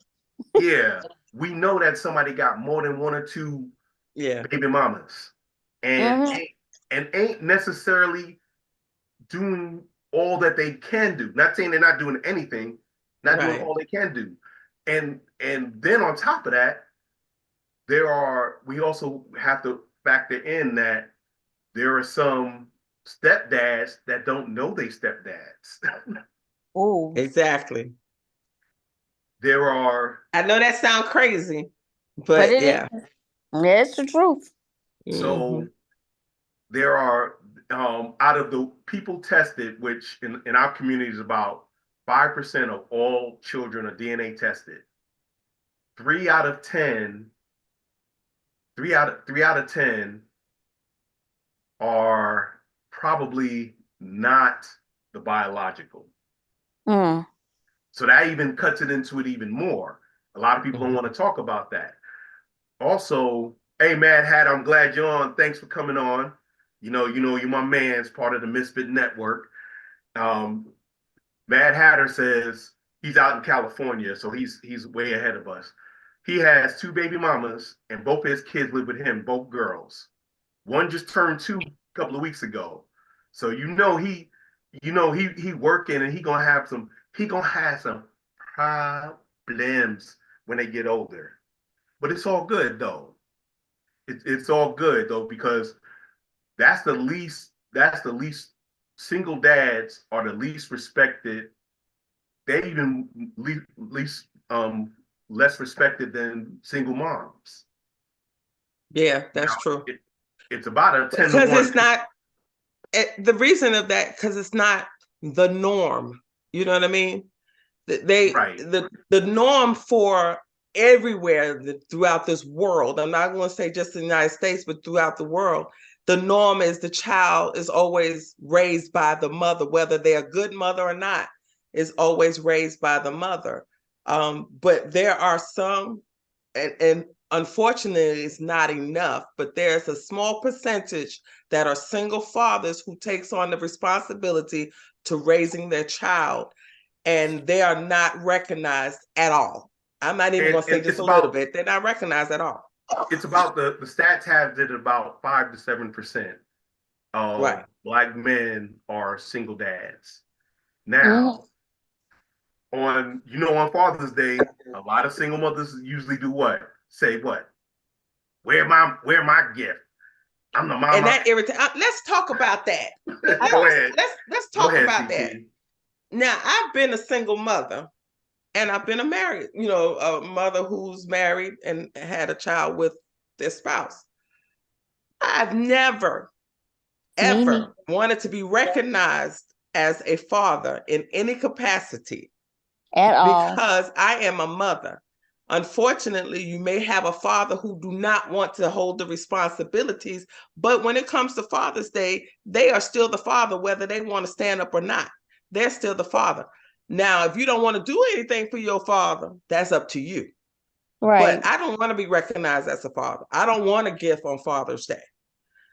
Yeah, we know that somebody got more than 1 or 2 baby mamas, and ain't necessarily doing all that they can do. Not saying they're not doing anything, doing all they can do. And then on top of that, we also have to factor in that there are some stepdads that don't know they stepdads. Oh, exactly. I know that sounds crazy, but yeah. It's the truth. So there are, out of the people tested, which in our community is about 5% of all children are DNA tested. 3 out of 10 are probably not the biological. So that even cuts it into it even more. A lot of people don't want to talk about that. Also, hey, Mad Hat, I'm glad you're on. Thanks for coming on. You know, you're my man's part of the Misfit Network. Mad Hatter says he's out in California, so he's way ahead of us. He has 2 baby mamas, and both his kids live with him, both girls. One just turned 2 a couple of weeks ago. So he working, and he gonna have some problems when they get older. But it's all good though. It's all good though, because that's the least single dads are the least respected. They even less respected than single moms. Yeah, that's true. It's about a 10 because to 1. it's not the reason of that, because it's not the norm. You know what I mean? The norm for everywhere throughout this world, I'm not going to say just in the United States, but throughout the world, the norm is the child is always raised by the mother, whether they're a good mother or not. is always raised by the mother. But there are some, and unfortunately it's not enough, but there's a small percentage that are single fathers who takes on the responsibility to raising their child, and they are not recognized at all. I'm not even going to say just a little bit. They're not recognized at all. It's about the stats have that about 5 to 7% of Black men are single dads. Now, on Father's Day, a lot of single mothers usually do what? Say what? Where my gift? I'm the mama. And that irritates. Let's talk about that. Go ahead. Let's talk about CP. that. Now, I've been a single mother, and I've been a mother who's married and had a child with their spouse. I've never, ever wanted to be recognized as a father in any capacity at all, because I am a mother. Unfortunately, you may have a father who do not want to hold the responsibilities, but when it comes to Father's Day, they are still the father, whether they want to stand up or not. They're still the father. Now, if you don't want to do anything for your father, that's up to you. right? But I don't want to be recognized as a father. I don't want a gift on Father's Day.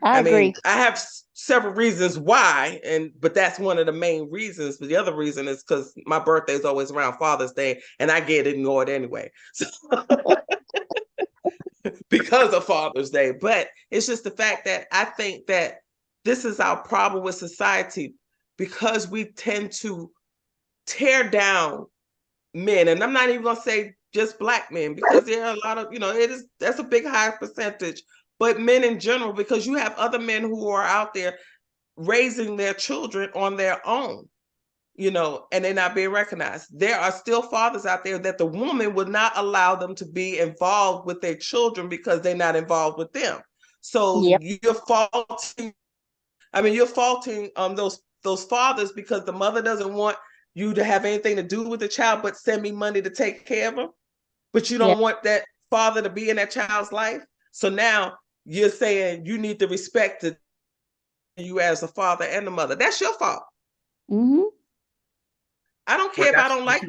I agree. mean, I have several reasons why, but that's one of the main reasons. But the other reason is because my birthday is always around Father's Day, and I get ignored anyway. So because of Father's Day. But it's just the fact that I think that this is our problem with society, because we tend to tear down men. And I'm not even going to say just Black men, because there are a lot of, that's a big high percentage, but men in general, because you have other men who are out there raising their children on their own, and they're not being recognized. There are still fathers out there that the woman would not allow them to be involved with their children because they're not involved with them. So you're faulting. You're faulting those fathers because the mother doesn't want you to have anything to do with the child, but send me money to take care of them. But you don't want that father to be in that child's life. So now you're saying you need to respect you as a father and a mother. That's your fault. I don't care if I don't like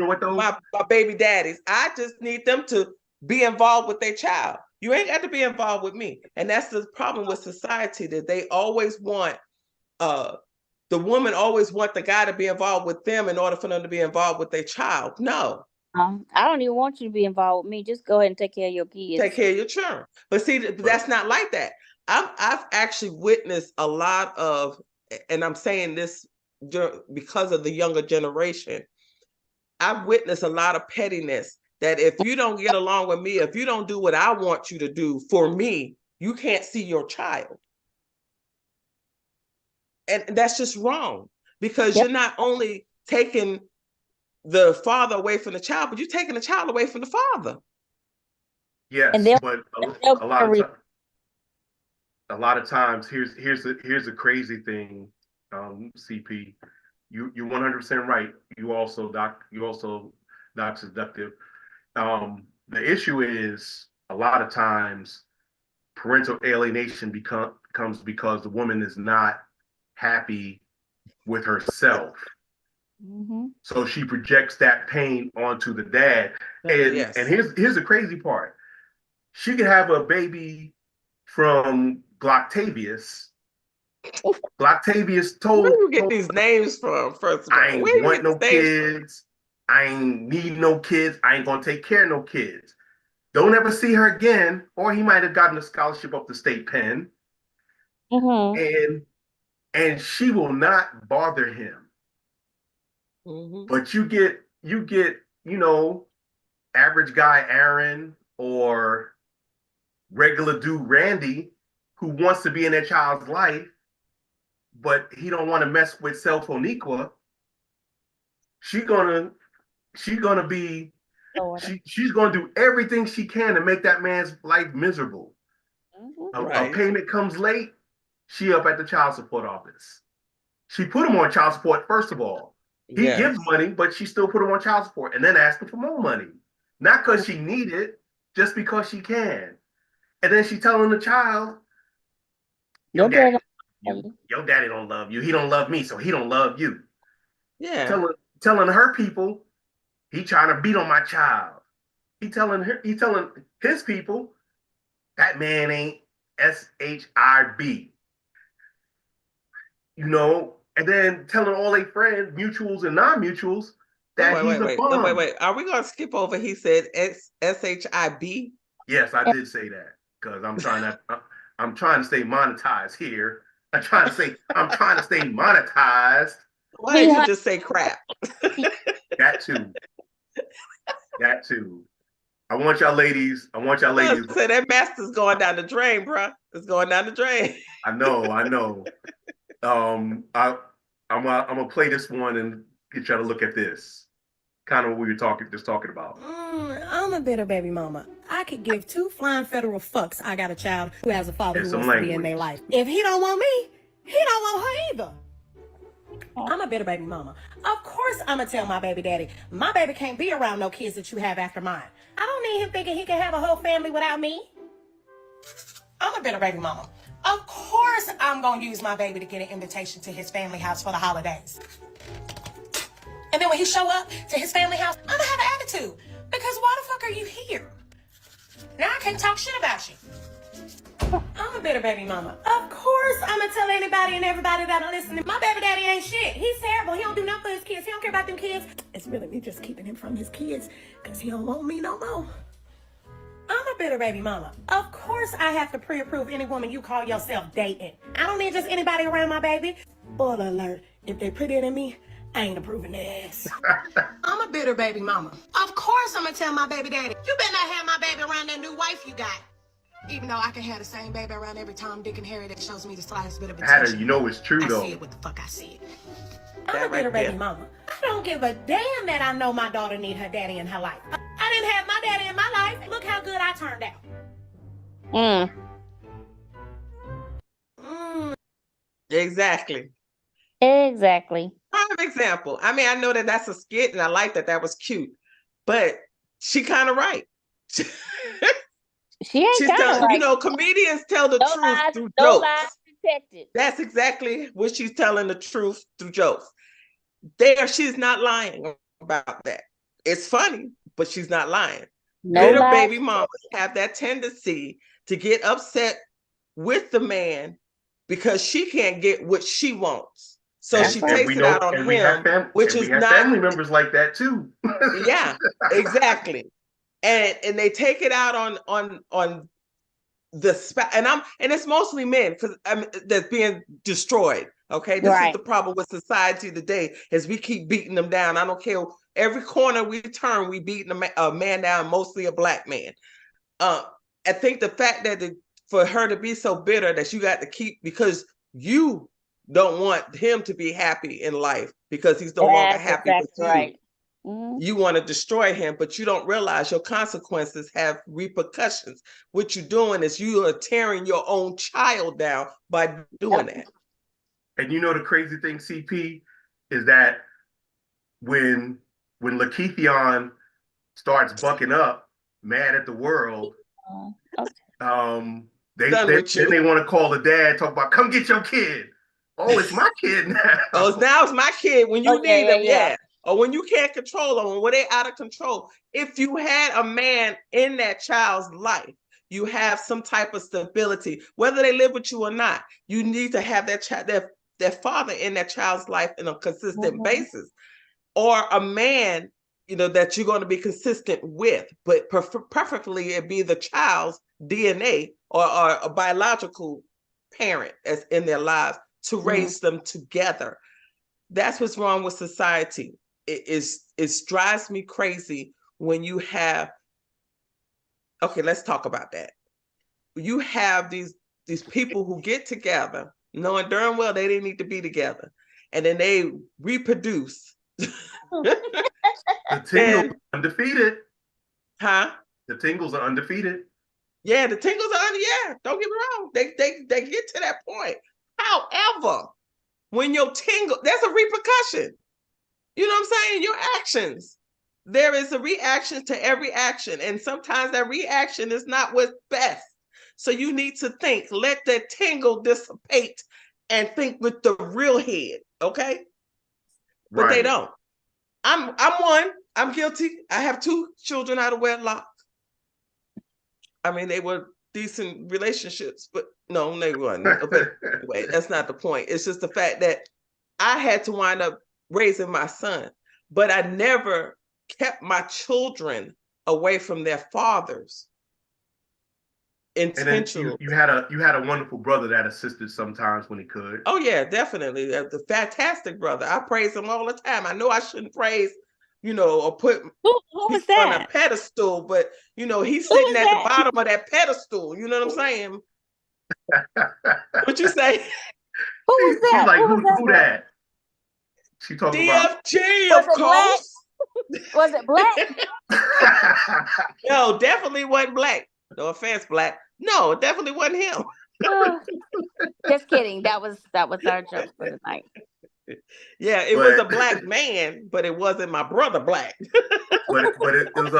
my baby daddies. I just need them to be involved with their child. You ain't got to be involved with me. And that's the problem with society, that they always want, the woman always want the guy to be involved with them in order for them to be involved with their child. No. I don't even want you to be involved with me. Just go ahead and take care of your kids. Take care of your children. But see, that's not like that. I've actually witnessed a lot of, and I'm saying this because of the younger generation, I've witnessed a lot of pettiness, that if you don't get along with me, if you don't do what I want you to do for me, you can't see your child. And that's just wrong, because you're not only taking the father away from the child, but you're taking the child away from the father. Yes, but a lot of times, here's a crazy thing, CP. You're 100% right. You also not seductive. The issue is, a lot of times parental alienation comes because the woman is not happy with herself. So she projects that pain onto the dad. And here's the crazy part. She could have a baby from Glocktavius. Glocktavius told, where do you get these names from, first of all? I ain't want no kids. I ain't need no kids. I ain't gonna take care of no kids. Don't ever see her again. Or he might have gotten a scholarship up to State Penn. And she will not bother him. But you get, average guy Aaron or regular dude Randy, who wants to be in their child's life, but he don't want to mess with Self-Oniqua. She's gonna do everything she can to make that man's life miserable. A payment comes late, she up at the child support office. She put him on child support, first of all. He gives money, but she still put him on child support, and then asked him for more money. Not because she need it, just because she can. And then she telling the child, your daddy don't love you. He don't love me, so he don't love you. Yeah. telling her people he trying to beat on my child. He telling his people that man ain't SHIB. You know, and then telling all their friends, mutuals and non-mutuals, that he's a bum. Wait. Are we gonna skip over? He said SHIB. Yes, I did say that because I'm trying to stay monetized here. I'm trying to stay monetized. Why didn't you just say crap? That too. I want y'all ladies. Say that master's going down the drain, bro. It's going down the drain. I know. I'm gonna play this one and get y'all to look at this. Kind of what we were talking about. I'm a bitter baby mama. I could give two flying federal fucks. I got a child who has a father who wants to be in their life. If he don't want me, he don't want her either. I'm a bitter baby mama. Of course I'm gonna tell my baby daddy, my baby can't be around no kids that you have after mine. I don't need him thinking he can have a whole family without me. I'm a bitter baby mama. Of course I'm gonna use my baby to get an invitation to his family house for the holidays. And then when he show up to his family house, I'm gonna have an attitude. Because why the fuck are you here? Now I can't talk shit about you. I'm a bitter baby mama. Of course I'm gonna tell anybody and everybody that'll listen. My baby daddy ain't shit. He's terrible. He don't do nothing for his kids. He don't care about them kids. It's really me just keeping him from his kids because he don't want me no more. I'm a bitter baby mama. Of course I have to pre-approve any woman you call yourself dating. I don't need just anybody around my baby. Spoiler alert, if they prettier than me, I ain't approving their ass. I'm a bitter baby mama. Of course I'm gonna tell my baby daddy, you better not have my baby around that new wife you got. Even though I can have the same baby around every Tom, Dick, and Harry that shows me the slightest bit of attention. Hatter, you know it's true though. I see it what the fuck I see it. I'm a bitter baby mama. I don't give a damn that I know my daughter need her daddy in her life. I didn't have my daddy in my life. Look how good I turned out. Exactly. Prime example. I mean, I know that that's a skit, and I like that was cute, but she kind of right. She ain't kind of right. You know, comedians tell the truth through jokes. No lies detected. That's exactly what she's telling the truth through jokes. She's not lying about that. It's funny, but she's not lying. Bitter baby mamas have that tendency to get upset with the man because she can't get what she wants. So she takes it out on him, which is not family members like that too. Yeah, exactly. And they take it out on the and it's mostly men because that's being destroyed. Okay, this is the problem with society today is we keep beating them down. I don't care. Every corner we turn, we beating a man down, mostly a black man. I think the fact that for her to be so bitter that you got to keep because you don't want him to be happy in life because he's no longer happy with you. Right. Mm-hmm. You want to destroy him, but you don't realize your consequences have repercussions. What you're doing is you are tearing your own child down by doing that. And you know the crazy thing, CP, is that when Lakeithion starts bucking up, mad at the world, they want to call the dad, talk about, come get your kid. Oh, it's my kid now. Now it's my kid when you need them, yeah. Or when you can't control them, when they're out of control. If you had a man in that child's life, you have some type of stability, whether they live with you or not. You need to have that father in that child's life on a consistent basis, or a man, that you're going to be consistent with. But preferably it be the child's DNA or a biological parent that's in their lives to raise them together. That's what's wrong with society. It drives me crazy when you have, okay, let's talk about that. You have these people who get together knowing darn well they didn't need to be together, and then they reproduce. The Tingles are undefeated. Huh? The Tingles are undefeated. Yeah, the Tingles are yeah, don't get me wrong. They get to that point. However, when your tingle, there's a repercussion. You know what I'm saying? Your actions. There is a reaction to every action. And sometimes that reaction is not what's best. So you need to think, let that tingle dissipate and think with the real head. Okay? But they don't. I'm one. I'm guilty. I have 2 children out of wedlock. I mean, they were decent relationships, but no, they weren't. But anyway, that's not the point. It's just the fact that I had to wind up raising my son, but I never kept my children away from their fathers intentionally. And then you had a wonderful brother that assisted sometimes when he could. Oh yeah, definitely. The fantastic brother. I praise him all the time. I know I shouldn't praise, or put Who was on that? a pedestal, but he's sitting at the bottom of that pedestal. You know what I'm saying? What you say? Who was that? She's like, who that? She talking about DFG, of course. Was it black? No, definitely wasn't black. No offense, black. No, it definitely wasn't him. Just kidding. That was our joke for the night. Yeah, it was a black man, but it wasn't my brother black. but it was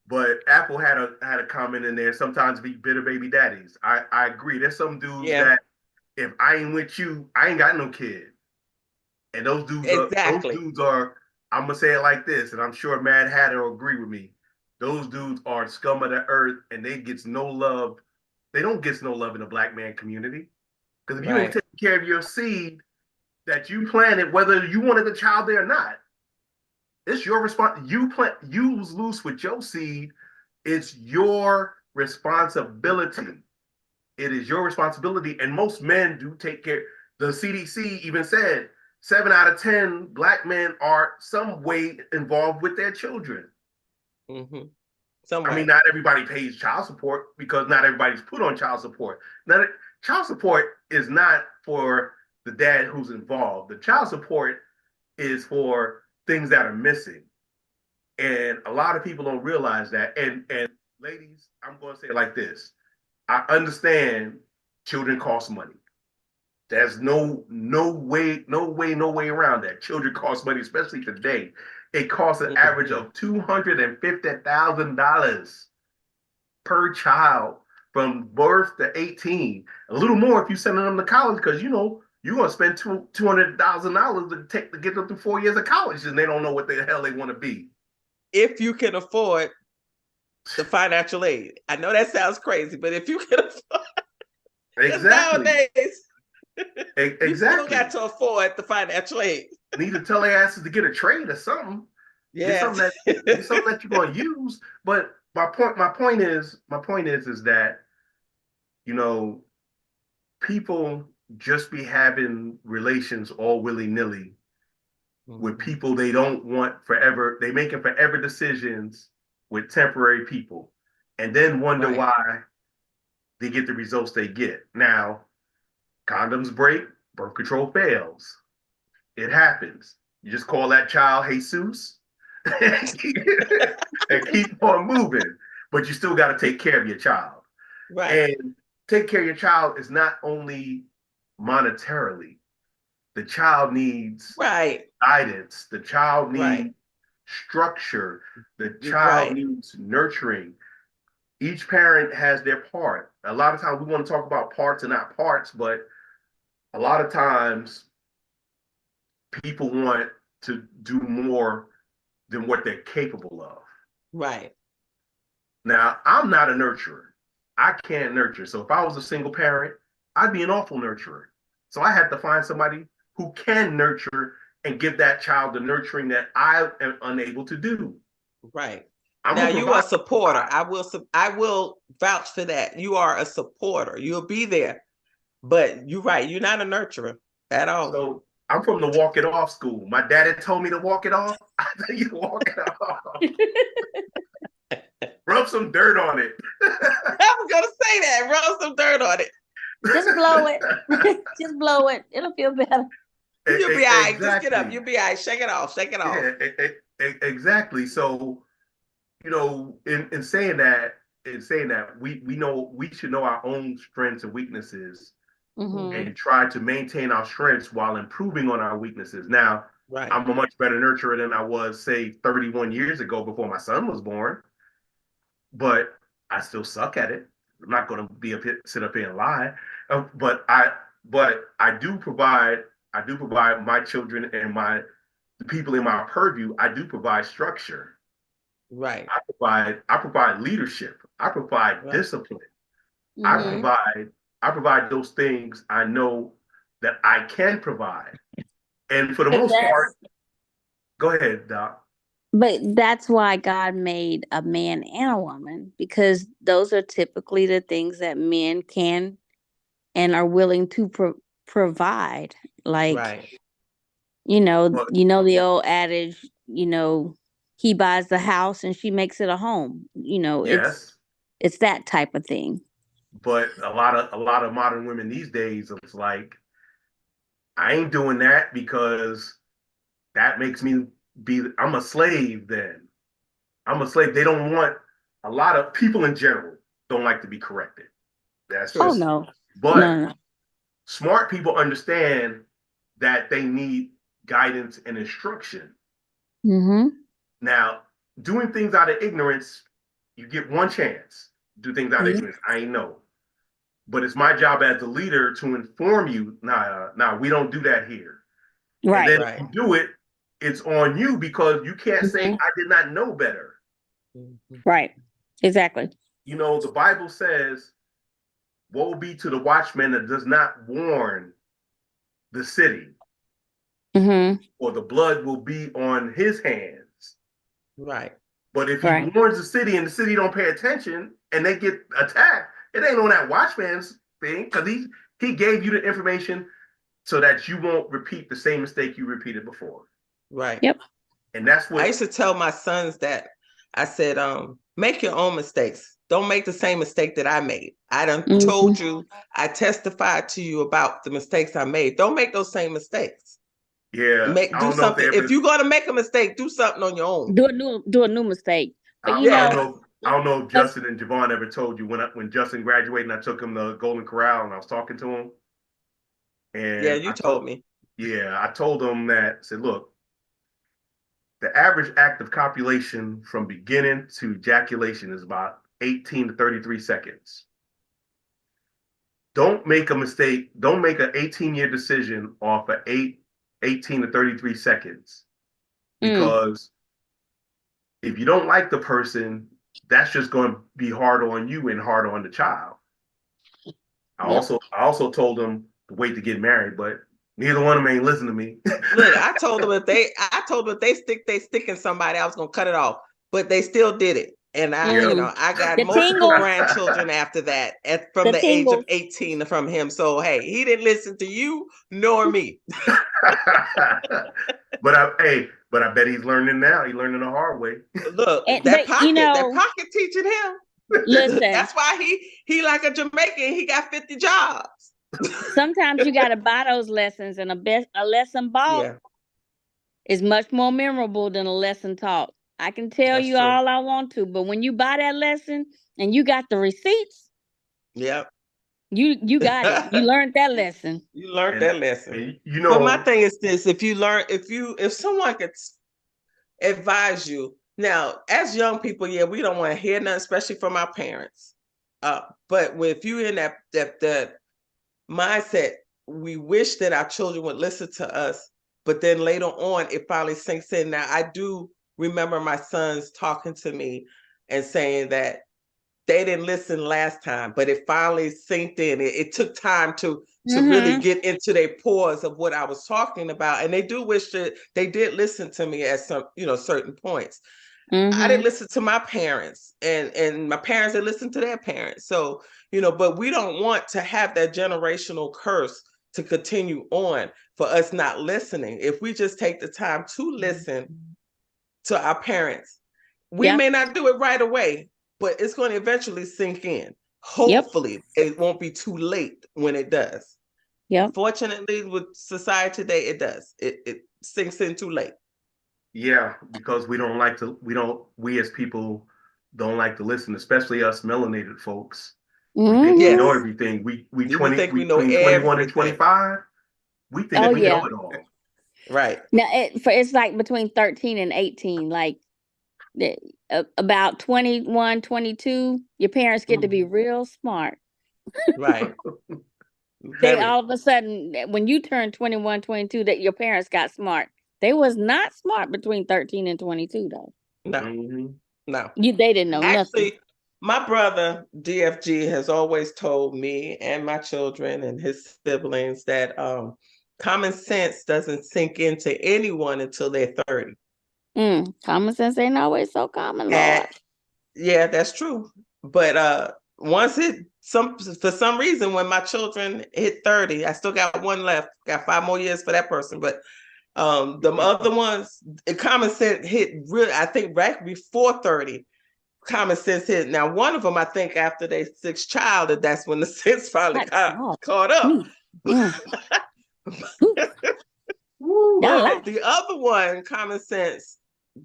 but Apple had a comment in there. Sometimes be bitter baby daddies. I agree. There's some dudes that if I ain't with you, I ain't got no kid. And those dudes are, I'm gonna say it like this, and I'm sure Mad Hatter will agree with me. Those dudes are scum of the earth, and they gets no love. They don't get no love in the black man community. Because if you ain't taking care of your seed that you planted, whether you wanted the child there or not, it's your response. You was loose with your seed. It's your responsibility. It is your responsibility. And most men do take care. The CDC even said 7 out of 10 black men are some way involved with their children. Mm-hmm. I mean, not everybody pays child support because not everybody's put on child support. Child support is not for the dad who's involved. The child support is for things that are missing. And a lot of people don't realize that. And ladies, I'm going to say it like this. I understand children cost money. There's no way around that. Children cost money, especially today. It costs an average of $250,000 per child from birth to 18. A little more if you're sending them to college, because you're going to spend $200,000 to get them through 4 years of college, and they don't know what the hell they want to be. If you can afford the financial aid. I know that sounds crazy, but if you can afford nowadays, you still got to afford the financial aid. Need to tell their asses to get a trade or something. Yeah, something that you're going to use. But my point is that people just be having relations all willy-nilly with people they don't want forever. They making forever decisions with temporary people, and then wonder why they get the results they get. Now, condoms break, birth control fails. It happens. You just call that child Jesus and keep on moving. But you still got to take care of your child. Right. And take care of your child is not only monetarily. The child needs guidance. The child needs structure. The child needs nurturing. Each parent has their part. A lot of times we want to talk about parts and not parts, but a lot of times people want to do more than what they're capable of. Right. Now, I'm not a nurturer. I can't nurture. So if I was a single parent, I'd be an awful nurturer. So I had to find somebody who can nurture and give that child the nurturing that I am unable to do. Right. Now you are a supporter. I will vouch for that. You are a supporter. You'll be there. But you're right. You're not a nurturer at all. So I'm from the walk it off school. My daddy told me to walk it off. I tell you to walk it off. Rub some dirt on it. I was gonna say that. Rub some dirt on it. Just blow it. Just blow it. It'll feel better. You'll be all right. Just get up. You'll be all right. Shake it off. Shake it off. Yeah, exactly. So, in saying that, we know we should know our own strengths and weaknesses, and try to maintain our strengths while improving on our weaknesses. Now, I'm a much better nurturer than I was, say, 31 years ago before my son was born, but I still suck at it. I'm not going to sit up here and lie, but I do provide my children and the people in my purview, I do provide structure. Right. I provide leadership. I provide discipline. Mhm. I provide those things I know that I can provide. And for the But most part, that's go ahead, Doc. but that's why God made a man and a woman, because those are typically the things that men can and are willing to provide. Like, Right. But the old adage, he buys the house and she makes it a home. yes, It's that type of thing. but a lot of modern women these days, it's like, I ain't doing that because that makes me I'm a slave then. I'm a slave. They don't want, a lot of people in general don't like to be corrected. That's Oh True. just, no. but No, no. smart people understand that they need guidance and instruction. Mm-hmm. Now, doing things out of ignorance, you get one chance. Do things out of ignorance. I ain't know. But it's my job as a leader to inform you, nah, we don't do that here. And Right. then if Right. you do it, it's on you, because you can't say, Mhm. I did not know better. Right. Exactly. The Bible says, woe be to the watchman that does not warn the city, Mm-hmm. or the blood will be on his hands. Right. But if he Right. warns the city and the city don't pay attention and they get attacked, it ain't on that watchman's thing, because he gave you the information so that you won't repeat the same mistake you repeated before. Right. Yep. And that's I what, used to tell my sons that. I said, make your own mistakes. Don't make the same mistake that I made. I done Mhm. told you, I testified to you about the mistakes I made. Don't make those same mistakes. yeah, I Do don't know if they something. If ever, you're gonna make a mistake, do something on your own. Do a new mistake. But I Yeah. don't know. I don't know if Justin and Javon ever told you, when Justin graduated and I took him to Golden Corral and I was talking to him, Yeah, and you told me. I told him that, I said, look, the average act of copulation from beginning to ejaculation is about 18 to 33 seconds. Don't make a mistake. Don't make an 18-year decision off of 18 to 33 seconds. Mm. Because if you don't like the person, that's just going to be hard on you and hard on the child. I Yep. also told them to wait to get married, but neither one of them ain't listening to me. Look, I told them if they stick in somebody, I was gonna cut it off. But they still did it. And Mm. I got The multiple tingles. grandchildren after that, from The the age of tingles. 18 from him. So hey, he didn't listen to you nor me. But I bet he's learning now. He's learning the hard way. Look, But that pocket teaching him. listen. That's why he like a Jamaican. He got 50 jobs. Sometimes you got to buy those lessons, and a lesson bought Yeah, is much more memorable than a lesson taught. I can tell that's you true. all I want to, but when you buy that lesson and you got the receipts, Yep. you got it. You learned that lesson. You learned And, that lesson. and But my thing is this: if someone could advise you now, as young people, yeah, we don't want to hear nothing, especially from our parents. But if you in that mindset, we wish that our children would listen to us, but then later on, it finally sinks in. Now, I do remember my sons talking to me and saying that they didn't listen last time, but it finally sinked in. It took time to really Mm-hmm. get into their pores of what I was talking about. And they do wish that they did listen to me at some, certain points. I didn't Mm-hmm. listen to my parents, and my parents didn't listen to their parents. So, but we don't want to have that generational curse to continue on for us not listening. If we just take the time to listen to our parents, we Yeah. may not do it right away, but it's going to eventually sink in. Yep. Hopefully, it won't be too late when it does. Yep. Fortunately, with society today, it does. It sinks in too late. yeah, because we as people don't like to listen, especially us melanated folks. We think we know Yes. Mm-hmm. everything. We We think we know between 21 and everything. 25, we think Oh we know yeah. it all. Right. Now it's like between 13 and 18, like about 21, 22, your parents get to be real smart. Right. They Very. all of a sudden, when you turn 21, 22, that your parents got smart. They was not smart between 13 and 22 though. No, no. They didn't know nothing. Actually, my brother DFG has always told me and my children and his siblings that common sense doesn't sink into anyone until they're 30. Common sense ain't always so common, Lord. Yeah, that's true. But once for some reason, when my children hit 30, I still got one left. Got 5 more years for that person. But the other ones, common sense hit really, I think, right before 30. Common sense hit. Now, one of them, I think, after their 6th child, that's when the sense finally caught up. But the other one, common sense,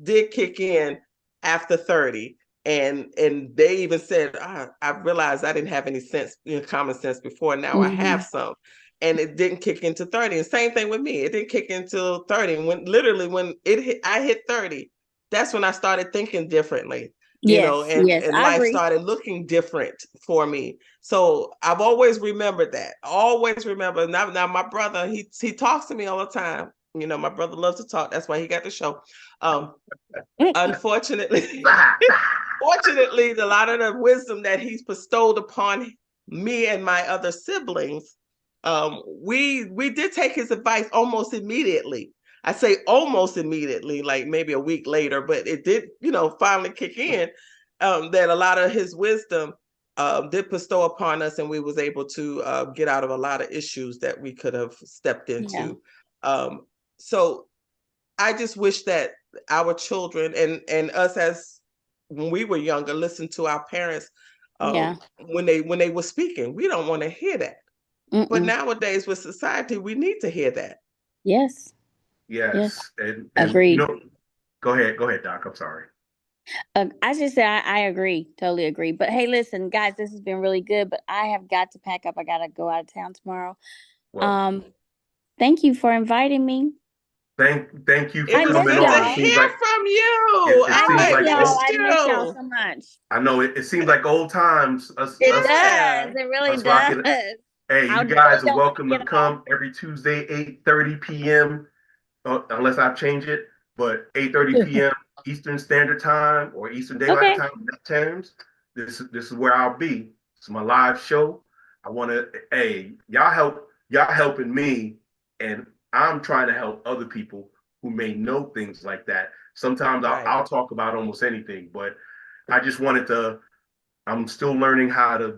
did kick in after 30. And they even said, I realized I didn't have any sense, common sense before. Now I have some. And it didn't kick into 30. And same thing with me. It didn't kick into 30. When I hit 30, that's when I started thinking differently. And life started looking different for me. So I've always remembered that. Always remember. Now my brother, he talks to me all the time. My brother loves to talk. That's why he got the show. Unfortunately, fortunately, a lot of the wisdom that he's bestowed upon me and my other siblings, we did take his advice almost immediately. I say almost immediately, like maybe a week later, but it did, finally kick in, that a lot of his wisdom did bestow upon us, and we was able to get out of a lot of issues that we could have stepped into. So I just wish that our children and us, as when we were younger, listened to our parents when they were speaking. We don't want to hear that. But nowadays with society, we need to hear that. Yes. And agreed. Go ahead, Doc. I'm sorry. I just say I agree, totally agree. But hey, listen, guys, this has been really good. But I have got to pack up. I got to go out of town tomorrow. Thank you for inviting me. Thank you for coming on. It seems like from you. I miss y'all so much. I know it seems like old times. It really does. Hey, you guys are welcome to come every Tuesday, 8:30 p.m. Unless I change it, but 8:30 p.m. Eastern Standard Time or Eastern Daylight Time terms. This is where I'll be. It's my live show. I want to. Y'all helping me, and I'm trying to help other people who may know things like that. Sometimes I'll talk about almost anything, but I just wanted to. I'm still learning how to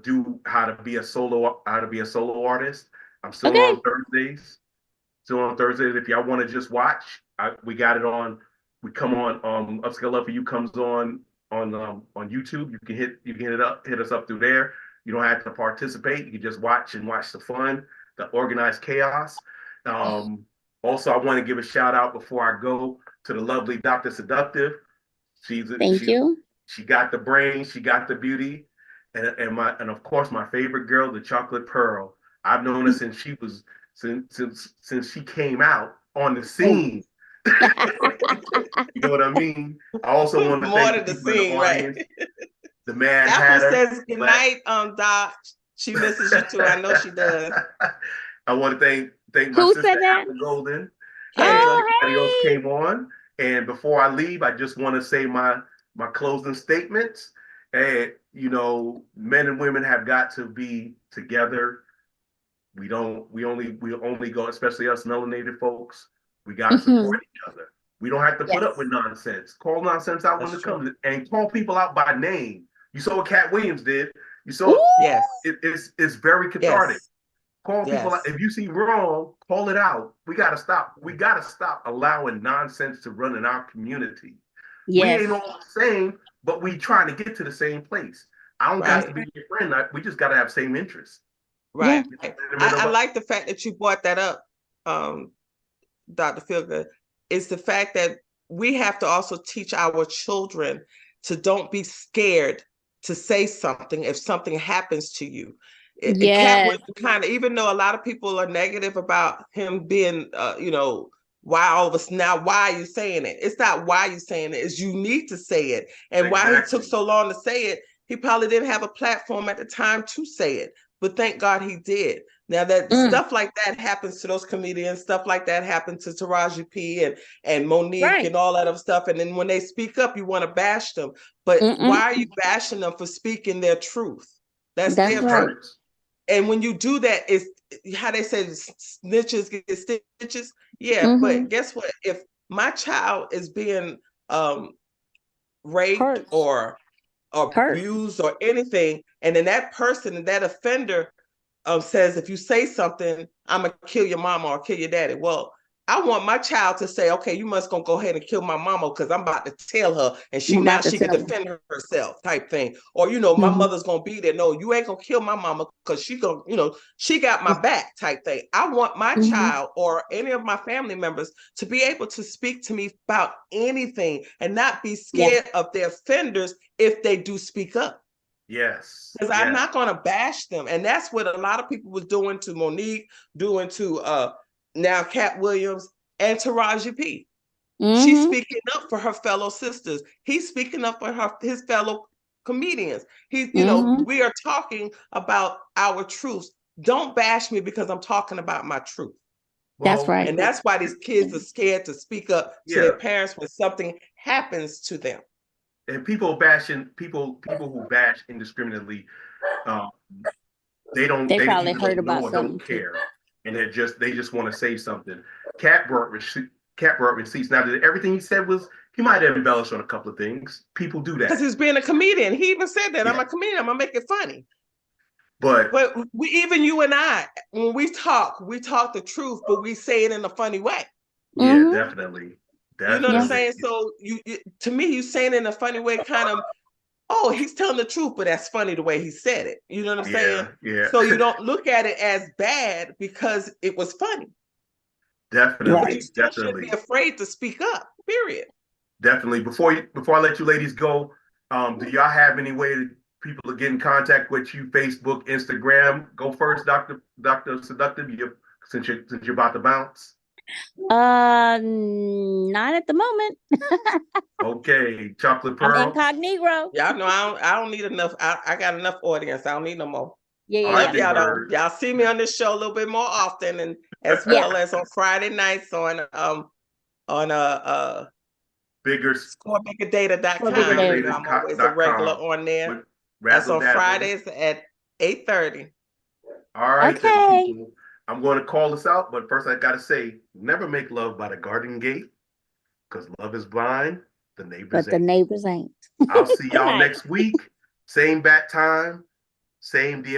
be a solo artist. I'm still on Thursdays. If y'all want to just watch, we got it on. We come on. Upscale Love for You comes on YouTube. You can hit us up through there. You don't have to participate. You can just watch the fun, the organized chaos. Also, I want to give a shout out before I go to the lovely Dr. Seductive. Thank you. She got the brain, she got the beauty, and of course my favorite girl, the Chocolate Pearl. I've known her since she came out on the scene. You know what I mean? I also want to thank the scene, right? The Mad Hatter says good night, Doc. She misses you too. I know she does. I want to thank my sister Andre Golden. Everybody else came on. And before I leave, I just want to say my closing statements. And men and women have got to be together. We only go, especially us melanated folks. We got to support each other. We don't have to put up with nonsense. Call nonsense out when it comes, and call people out by name. You saw what Cat Williams did. You saw it's very cathartic. Call people out. If you see wrong, call it out. We gotta stop. We gotta stop allowing nonsense to run in our community. We ain't all the same, but we trying to get to the same place. I don't got to be your friend. We just gotta have same interests. Right. I like the fact that you brought that up, Dr. Feelgood. It's the fact that we have to also teach our children to don't be scared to say something if something happens to you. Even though a lot of people are negative about him being, why are you saying it? It's not why you saying it, it's you need to say it. And why he took so long to say it, he probably didn't have a platform at the time to say it, but thank God he did. Now that stuff like that happens to those comedians, stuff like that happens to Taraji P and Monique and all that other stuff. And then when they speak up, you want to bash them. But why are you bashing them for speaking their truth? That's their truth. And when you do that, it's how they say snitches get stitches. Yeah, but guess what? If my child is being raped or abused or anything, and then that person, that offender says, if you say something, I'm gonna kill your mama or kill your daddy. Well, I want my child to say, okay, you must gonna go ahead and kill my mama because I'm about to tell her, and she can defend herself, type thing. Or my mother's gonna be there. No, you ain't gonna kill my mama because she gonna, she got my back, type thing. I want my child or any of my family members to be able to speak to me about anything and not be scared of their offenders if they do speak up. Yes. Because I'm not going to bash them. And that's what a lot of people was doing to Monique, doing to now Cat Williams and Taraji P. She's speaking up for her fellow sisters. He's speaking up for his fellow comedians. He's, we are talking about our truths. Don't bash me because I'm talking about my truth. That's right. And that's why these kids are scared to speak up to their parents when something happens to them. And people who bash indiscriminately, they probably heard about or something don't care, and they just want to say something. Cat brought receipts. Now, everything he said he might have embellished on a couple of things. People do that because he's being a comedian. He even said that I'm a comedian. I'm gonna make it funny. But even you and I, when we talk the truth, but we say it in a funny way. Yeah, definitely. You know what I'm saying? So to me, you saying it in a funny way, kind of, oh, he's telling the truth, but that's funny the way he said it. You know what I'm saying? Yeah. So you don't look at it as bad because it was funny. Definitely. But you still shouldn't be afraid to speak up, period. Definitely. Before I let you ladies go, do y'all have any way that people to get in contact with you? Facebook, Instagram? Go first, Dr. Seductive, since you're about to bounce. Not at the moment. Okay, Chocolate Pearl. I'm incognito. Y'all know I don't need enough. I got enough audience. I don't need no more. Yeah. Y'all know. Y'all see me on this show a little bit more often, and as well as on Friday nights on scorebigger.com. I'm always a regular on there. That's on Fridays at 8:30. All right, okay. People. I'm going to call this out, but first I got to say, never make love by the garden gate, because love is blind. The neighbors ain't. I'll see y'all next week. Same bat time, same DFG.